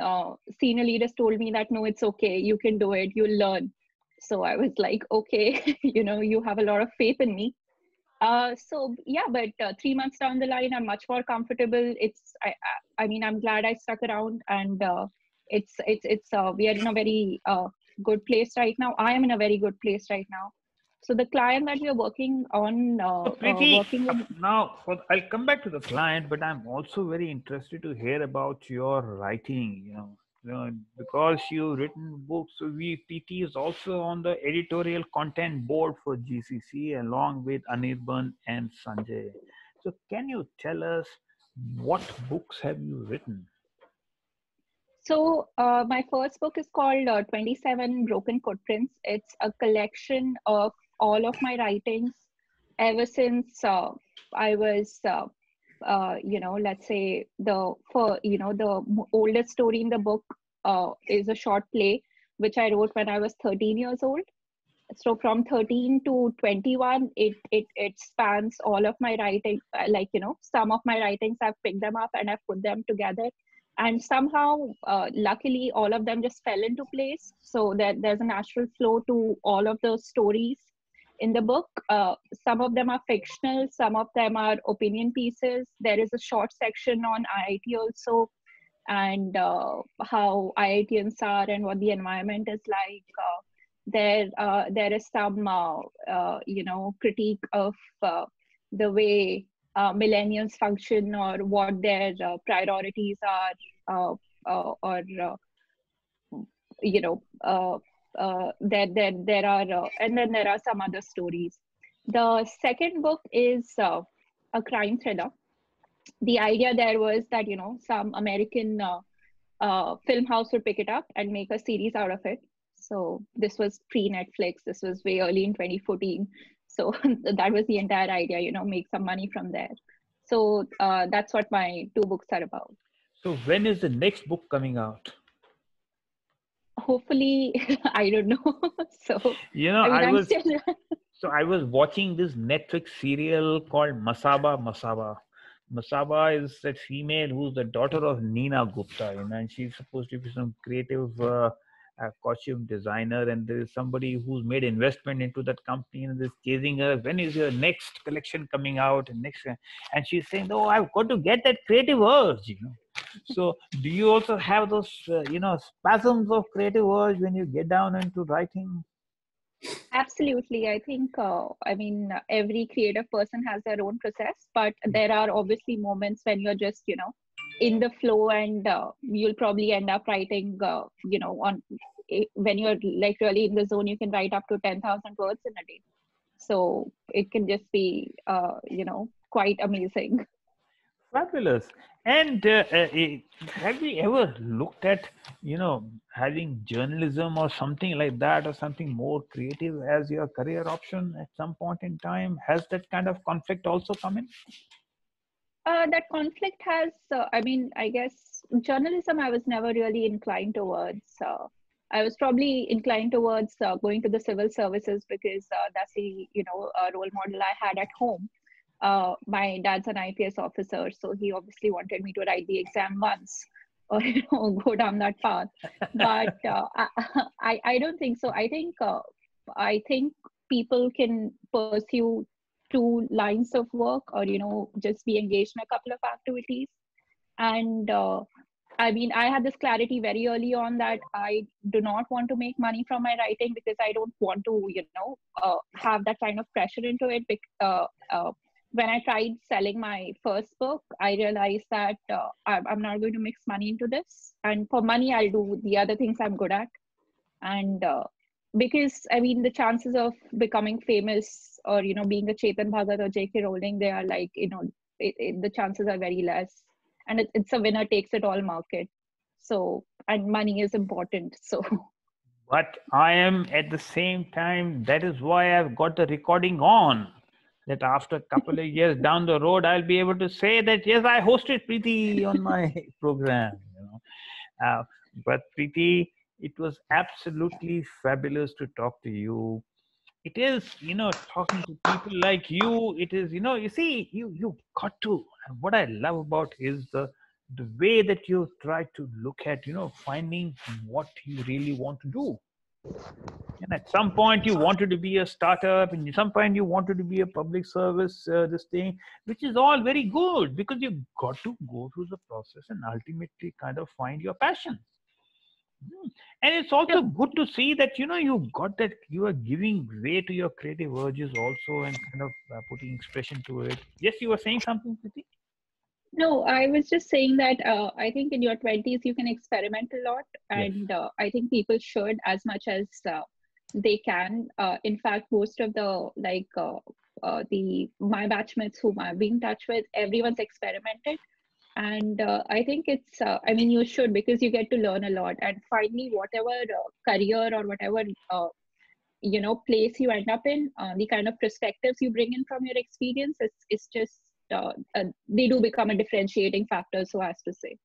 senior leaders told me that, no, it's okay. You can do it. You'll learn. So I was like, okay, you have a lot of faith in me. So yeah, but 3 months down the line, I'm much more comfortable. I'm glad I stuck around, and we are in a very good place right now. I am in a very good place right now. So the client that we are working on, Now, I'll come back to the client, but I'm also very interested to hear about your writing. Because you've written books. So VTT is also on the editorial content board for GCC, along with Anirban and Sanjay. So can you tell us what books have you written? So my first book is called 27 Broken Footprints. It's a collection of all of my writings ever since I was, let's say the oldest story in the book is a short play, which I wrote when I was 13 years old. So from 13 to 21, it spans all of my writing. Some of my writings, I've picked them up and I've put them together. And somehow, luckily, all of them just fell into place. So there's a natural flow to all of those stories in the book. Some of them are fictional, some of them are opinion pieces. There is a short section on IIT also, and how IITians are and what the environment is like. There is some critique of the way millennials function, or what their priorities are, there are and then there are some other stories. The second book is a crime thriller. The idea there was that some American film house would pick it up and make a series out of it. So this was pre-Netflix. This was way early in 2014. So that was the entire idea, make some money from there. So that's what my 2 books are about. So when is the next book coming out? Hopefully, I don't know. So I was watching this Netflix serial called Masaba. Masaba is that female who's the daughter of Neena Gupta, and she's supposed to be some creative a costume designer, and there is somebody who's made investment into that company and is chasing her. When is your next collection coming out? And next, and she's saying, "Oh, I've got to get that creative urge." So, do you also have those, spasms of creative urge when you get down into writing? Absolutely. I think, every creative person has their own process, but there are obviously moments when you're just, in the flow, and you'll probably end up writing, when you're like really in the zone, you can write up to 10,000 words in a day. So it can just be, quite amazing. Fabulous. And have you ever looked at, having journalism or something like that, or something more creative as your career option at some point in time? Has that kind of conflict also come in? That conflict has, I guess journalism, I was never really inclined towards. I was probably inclined towards going to the civil services, because that's the, role model I had at home. My dad's an IPS officer, so he obviously wanted me to write the exam once, or go down that path. But I don't think so. I think people can pursue 2 lines of work, or just be engaged in a couple of activities. And I had this clarity very early on that I do not want to make money from my writing, because I don't want to have that kind of pressure into it. When I tried selling my first book, I realized that I'm not going to mix money into this, and for money I'll do the other things I'm good at. And because the chances of becoming famous, or being a Chetan Bhagat or J.K. Rowling, they are like, the chances are very less, and it's a winner takes it all market. So, and money is important. So, but I am at the same time, that is why I've got the recording on, that after a couple of years down the road, I'll be able to say that, yes, I hosted Preeti on my program. But Preeti, it was absolutely fabulous to talk to you. It is, talking to people like you, it is, you see, you got to, and what I love about is the way that you try to look at, finding what you really want to do. And at some point you wanted to be a startup, and at some point you wanted to be a public service, this thing, which is all very good, because you've got to go through the process and ultimately kind of find your passion. And it's also good to see that, you got that, you are giving way to your creative urges also, and kind of putting expression to it. Yes, you were saying something, Preeti? No, I was just saying that I think in your 20s you can experiment a lot, and I think people should, as much as they can. In fact, most of the my batchmates whom I've been in touch with, everyone's experimented, and I think it's you should, because you get to learn a lot. And finally, whatever career or whatever place you end up in, the kind of perspectives you bring in from your experience, it's just they do become a differentiating factor, so as to say.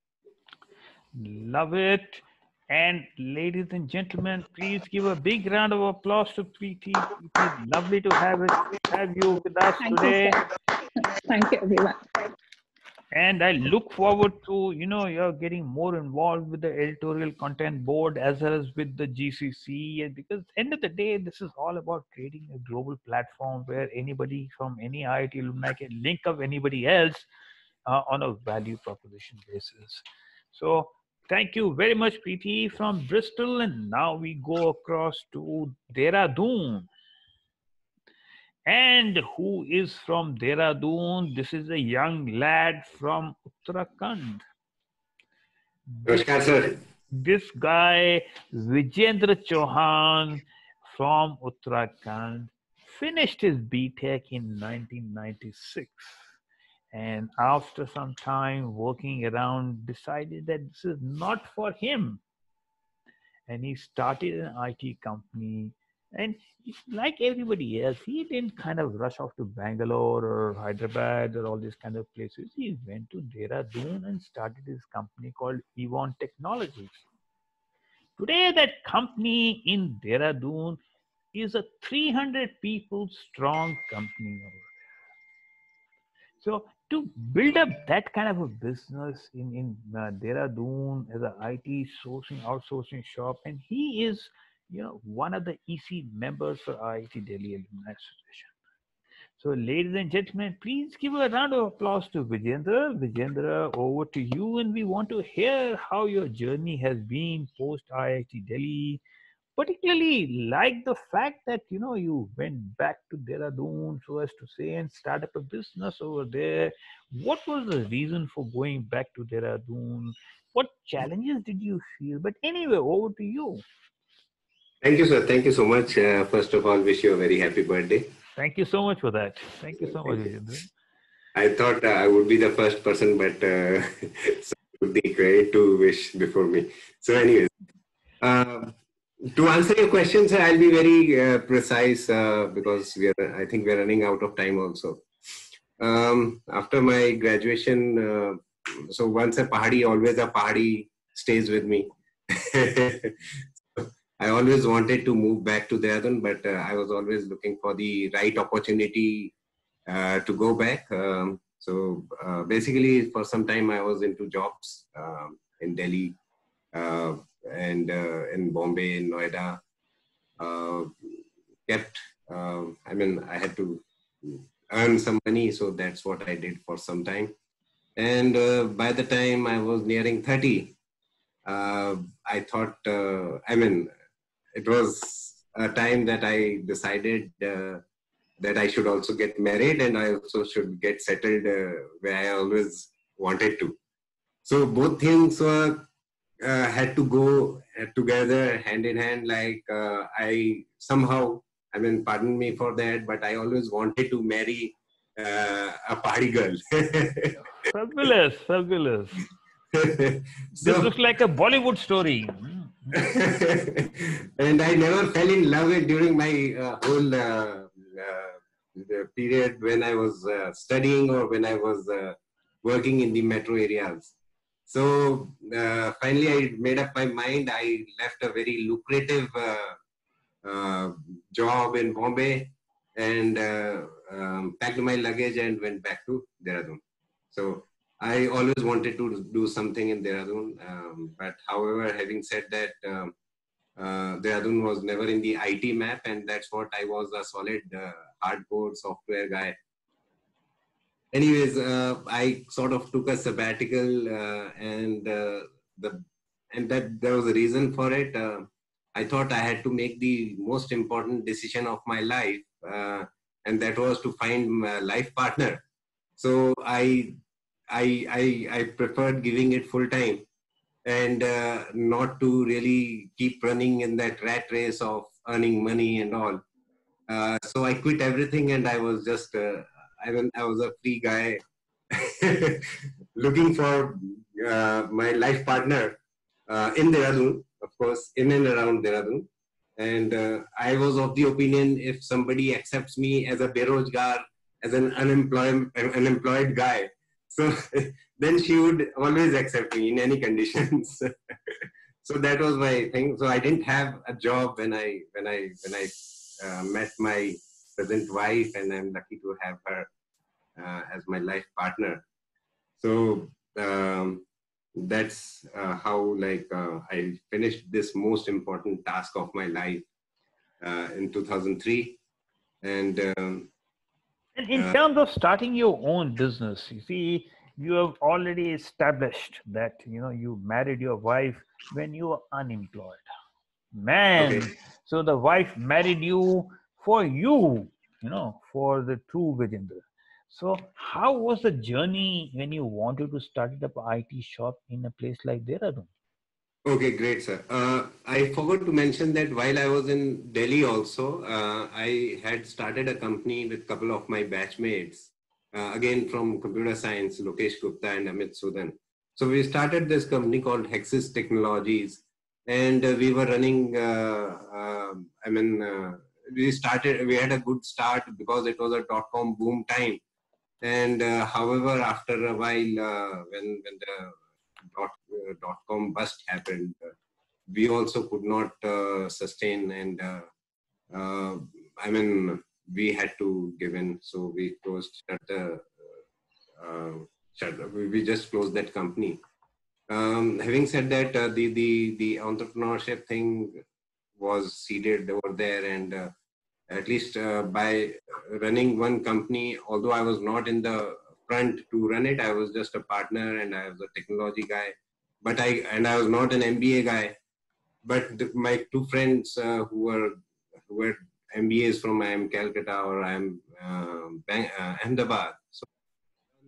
Love it. And ladies and gentlemen, please give a big round of applause to Preeti. It is lovely to have you with us today. Thank you, everyone. And I look forward to, you're getting more involved with the editorial content board as well as with the GCC. And because at the end of the day, this is all about creating a global platform where anybody from any IIT alumni can link up anybody else on a value proposition basis. So thank you very much, Preeti, from Bristol. And now we go across to Dehradun. And who is from Dehradun? This is a young lad from Uttarakhand. This guy, Vijendra Chauhan from Uttarakhand, finished his BTech in 1996. And after some time working around, decided that this is not for him. And he started an IT company. And like everybody else, he didn't kind of rush off to Bangalore or Hyderabad or all these kind of places. He went to Dehradun and started his company called Evon Technologies. Today, that company in Dehradun is a 300 people strong company over there. So to build up that kind of a business in Dehradun as an IT sourcing outsourcing shop, and he is, one of the EC members for IIT Delhi Alumni Association. So, ladies and gentlemen, please give a round of applause to Vijendra. Vijendra, over to you, and we want to hear how your journey has been post IIT Delhi. Particularly like the fact that you went back to Dehradun, so as to say, and start up a business over there. What was the reason for going back to Dehradun? What challenges did you feel? But anyway, over to you. Thank you, sir. Thank you so much. First of all, wish you a very happy birthday. Thank you so much for that. Thank you so much, Vijendra. I thought I would be the first person, but would be great to wish before me. So anyways, to answer your questions, I'll be very precise because I think we're running out of time also. After my graduation, so once a Pahadi, always a Pahadi stays with me. I always wanted to move back to Dehradun, but I was always looking for the right opportunity to go back. So basically, for some time, I was into jobs in Delhi and in Bombay, in Noida. I had to earn some money, so that's what I did for some time. And by the time I was nearing 30, I thought, it was a time that I decided that I should also get married and I also should get settled where I always wanted to. So both things had to go together hand in hand. Like I somehow, pardon me for that, but I always wanted to marry a Pahadi girl. Fabulous, fabulous. This looks like a Bollywood story. And I never fell in love during my whole period when I was studying or when I was working in the metro areas. So finally I made up my mind. I left a very lucrative job in Bombay and packed my luggage and went back to Dehradun. So I always wanted to do something in Dehradun, but however, having said that, Dehradun was never in the IT map, and that's what I was, a solid hardcore software guy. Anyways, I sort of took a sabbatical, and that there was a reason for it. I thought I had to make the most important decision of my life, and that was to find a life partner. So I preferred giving it full time and not to really keep running in that rat race of earning money and all. So I quit everything and I was just, I was a free guy looking for my life partner in Dehradun, of course, in and around Dehradun. And I was of the opinion, if somebody accepts me as a berojgar, as an unemployed guy, so then she would always accept me in any conditions. So that was my thing. So I didn't have a job when I met my present wife, and I'm lucky to have her as my life partner. So that's how I finished this most important task of my life in 2003. And in terms of starting your own business, you see, you have already established that you married your wife when you were unemployed. Man, okay. So the wife married you, for the true Vijendra. So how was the journey when you wanted to start up an IT shop in a place like Dehradun? Okay, great, sir. I forgot to mention that while I was in Delhi also, I had started a company with a couple of my batchmates, again from computer science, Lokesh Gupta and Amit Sudan. So we started this company called Hexis Technologies, and we were running, we had a good start because it was a .com boom time. And however, after a while, when the .com bust happened, we also could not sustain, and we had to give in. So we closed, shut the we just closed that company. Having said that, the entrepreneurship thing was seeded over there, and at least by running one company, although I was not in the front to run it, I was just a partner and I was a technology guy. But I was not an MBA guy. But my two friends who were MBAs from IIM Calcutta or IIM Ahmedabad, so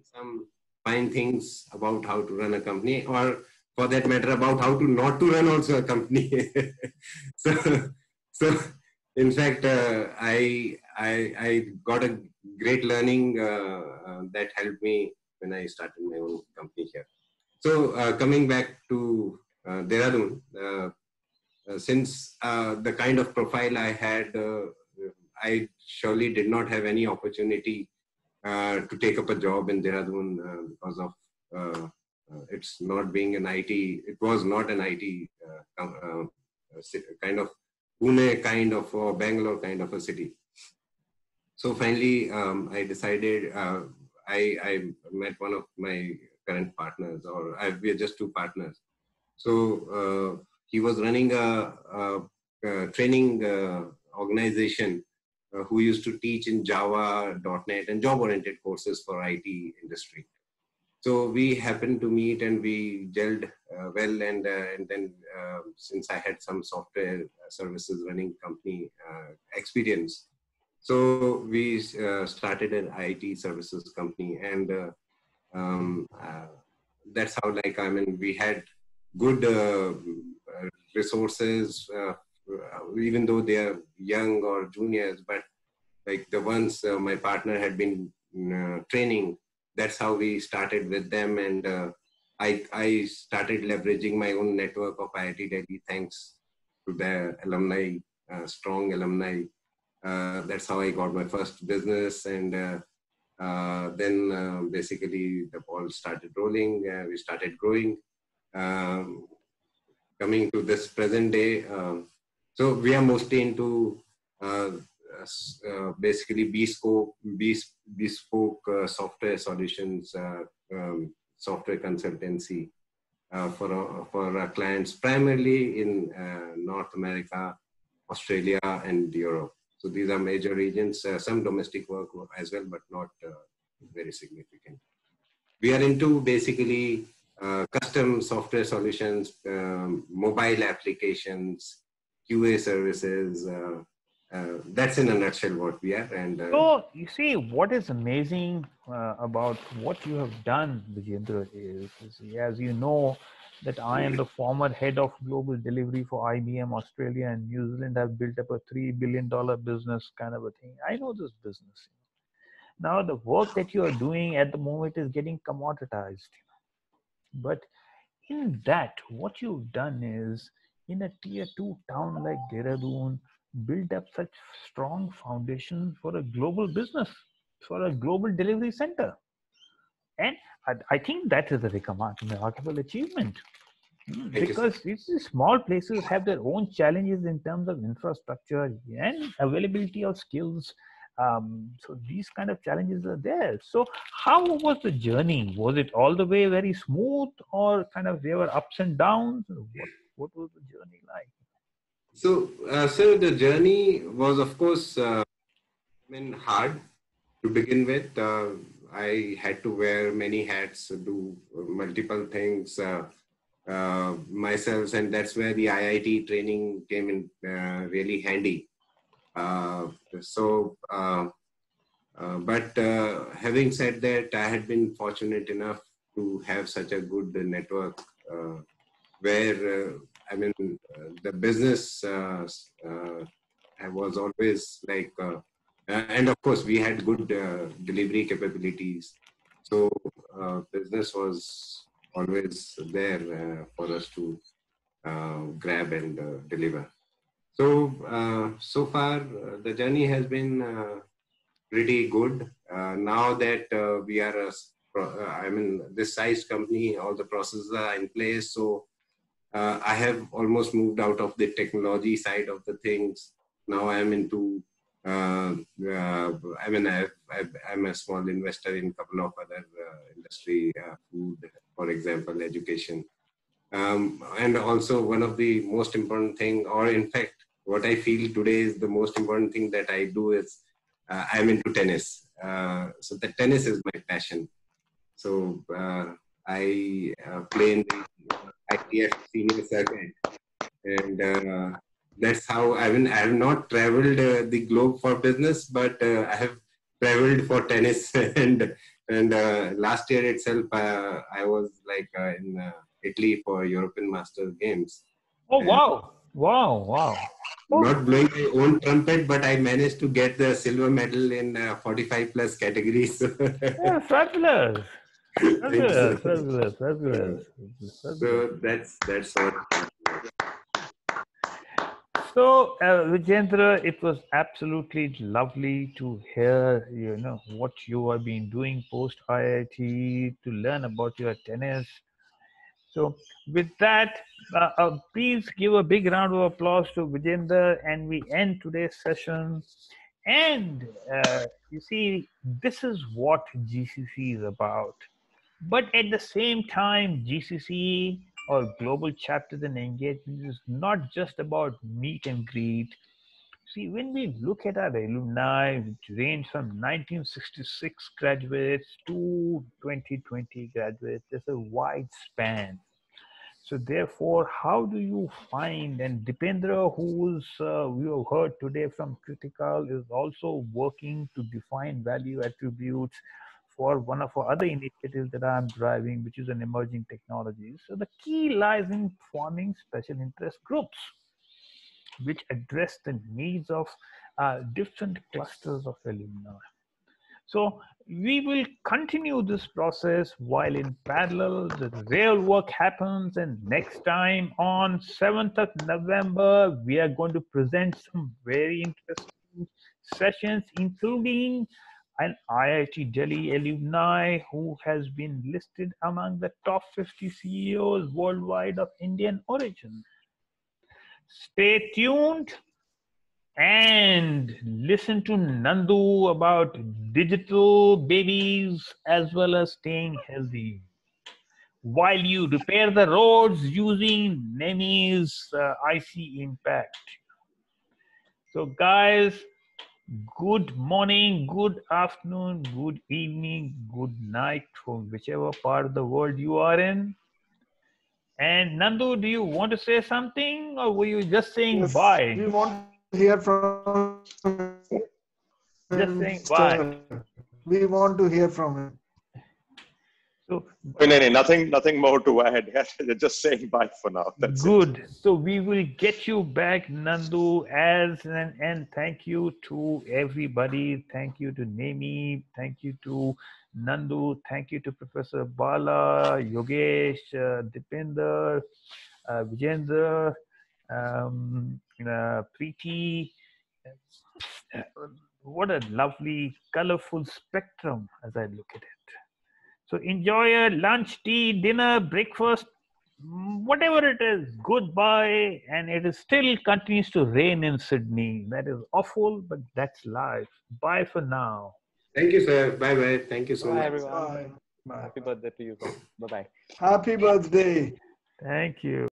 some fine things about how to run a company, or for that matter, about how to not to run also a company. so in fact, I got a great learning that helped me when I started my own company here. So coming back to Dehradun, since the kind of profile I had, I surely did not have any opportunity to take up a job in Dehradun because of it's not being an IT. It was not an IT kind of Pune kind of or Bangalore kind of a city. So finally, I decided. I met one of my current partners, or we are just two partners. So he was running a training organization who used to teach in Java, .NET, and job-oriented courses for IT industry. So we happened to meet and we gelled well, and then since I had some software services running company experience, so we started an IT services company, and that's how, like, I mean, we had good resources, even though they are young or juniors, but like the ones my partner had been training, that's how we started with them. And I started leveraging my own network of IIT Delhi thanks to the alumni, strong alumni. That's how I got my first business. And then basically the ball started rolling. We started growing. Coming to this present day, so we are mostly into basically bespoke software solutions, software consultancy for our clients, primarily in North America, Australia, and Europe. So these are major regions, some domestic work as well, but not very significant. We are into basically custom software solutions, mobile applications, QA services. That's in a nutshell what we are. And so you see, what is amazing about what you have done, Vijendra, is as you know, that I am the former head of global delivery for IBM Australia and New Zealand. I've built up a $3 billion business kind of a thing. I know this business. Now the work that you are doing at the moment is getting commoditized. But in that, what you've done is, in a tier 2 town like Dehradun, build up such strong foundation for a global business, for a global delivery center. And I think that is a remarkable achievement. Because these small places have their own challenges in terms of infrastructure and availability of skills. So these kind of challenges are there. So how was the journey? Was it all the way very smooth, or kind of there were ups and downs? What was the journey like? So, the journey was, of course, hard to begin with. I had to wear many hats, do multiple things myself, and that's where the IIT training came in really handy. But having said that, I had been fortunate enough to have such a good network where, the business was always like, and of course we had good delivery capabilities. So business was always there for us to grab and deliver. So, so far the journey has been pretty good. Now that we are this size company, all the processes are in place. So I have almost moved out of the technology side of the things. Now I am into I mean, I'm a small investor in a couple of other industry, food, for example, education. And also one of the most important thing, or in fact, what I feel today is the most important thing that I do is I'm into tennis. So the tennis is my passion. So I play in the ITF senior circuit, and that's how I have not traveled the globe for business, but I have traveled for tennis. and last year itself, I was like in Italy for European Masters Games. Oh, wow. Wow, wow. Not blowing my own trumpet, but I managed to get the silver medal in 45 plus categories. Yeah, fabulous. Fabulous, fabulous, fabulous. So that's what. So, Vijendra, it was absolutely lovely to hear, what you have been doing post IIT, to learn about your tennis. So, with that, please give a big round of applause to Vijendra, and we end today's session. And you see, this is what GCC is about. But at the same time, GCC or global chapters and engagement is not just about meet and greet. See, when we look at our alumni, which range from 1966 graduates to 2020 graduates, there's a wide span. So therefore, how do you find, and Dipendra, who's we have heard today from Critical, is also working to define value attributes for one of our other initiatives that I'm driving, which is an emerging technology. So the key lies in forming special interest groups, which address the needs of different clusters of alumni. So we will continue this process while in parallel the real work happens, and next time on 7th of November, we are going to present some very interesting sessions, including an IIT Delhi alumni who has been listed among the top 50 CEOs worldwide of Indian origin. Stay tuned and listen to Nandu about digital babies as well as staying healthy while you repair the roads using NEMI's IC Impact. So guys, good morning, good afternoon, good evening, good night from whichever part of the world you are in. And Nandu, do you want to say something, or were you just saying Yes, bye? we want to hear from just saying bye. We want to hear from him. So, no, nothing more to add. Just saying bye for now. That's good. it. So we will get you back, Nandu, and thank you to everybody. Thank you to Nemi. Thank you to Nandu. Thank you to Professor Bala, Yogesh, Dipender, Vijendra, Preeti. What a lovely, colorful spectrum as I look at it. So enjoy your lunch, tea, dinner, breakfast, whatever it is, goodbye. And it is still continues to rain in Sydney. That is awful, but that's life. Bye for now. Thank you, sir. Bye-bye. Thank you so much. Everyone. Bye. Happy birthday to you. Bye-bye. Happy birthday. Thank you.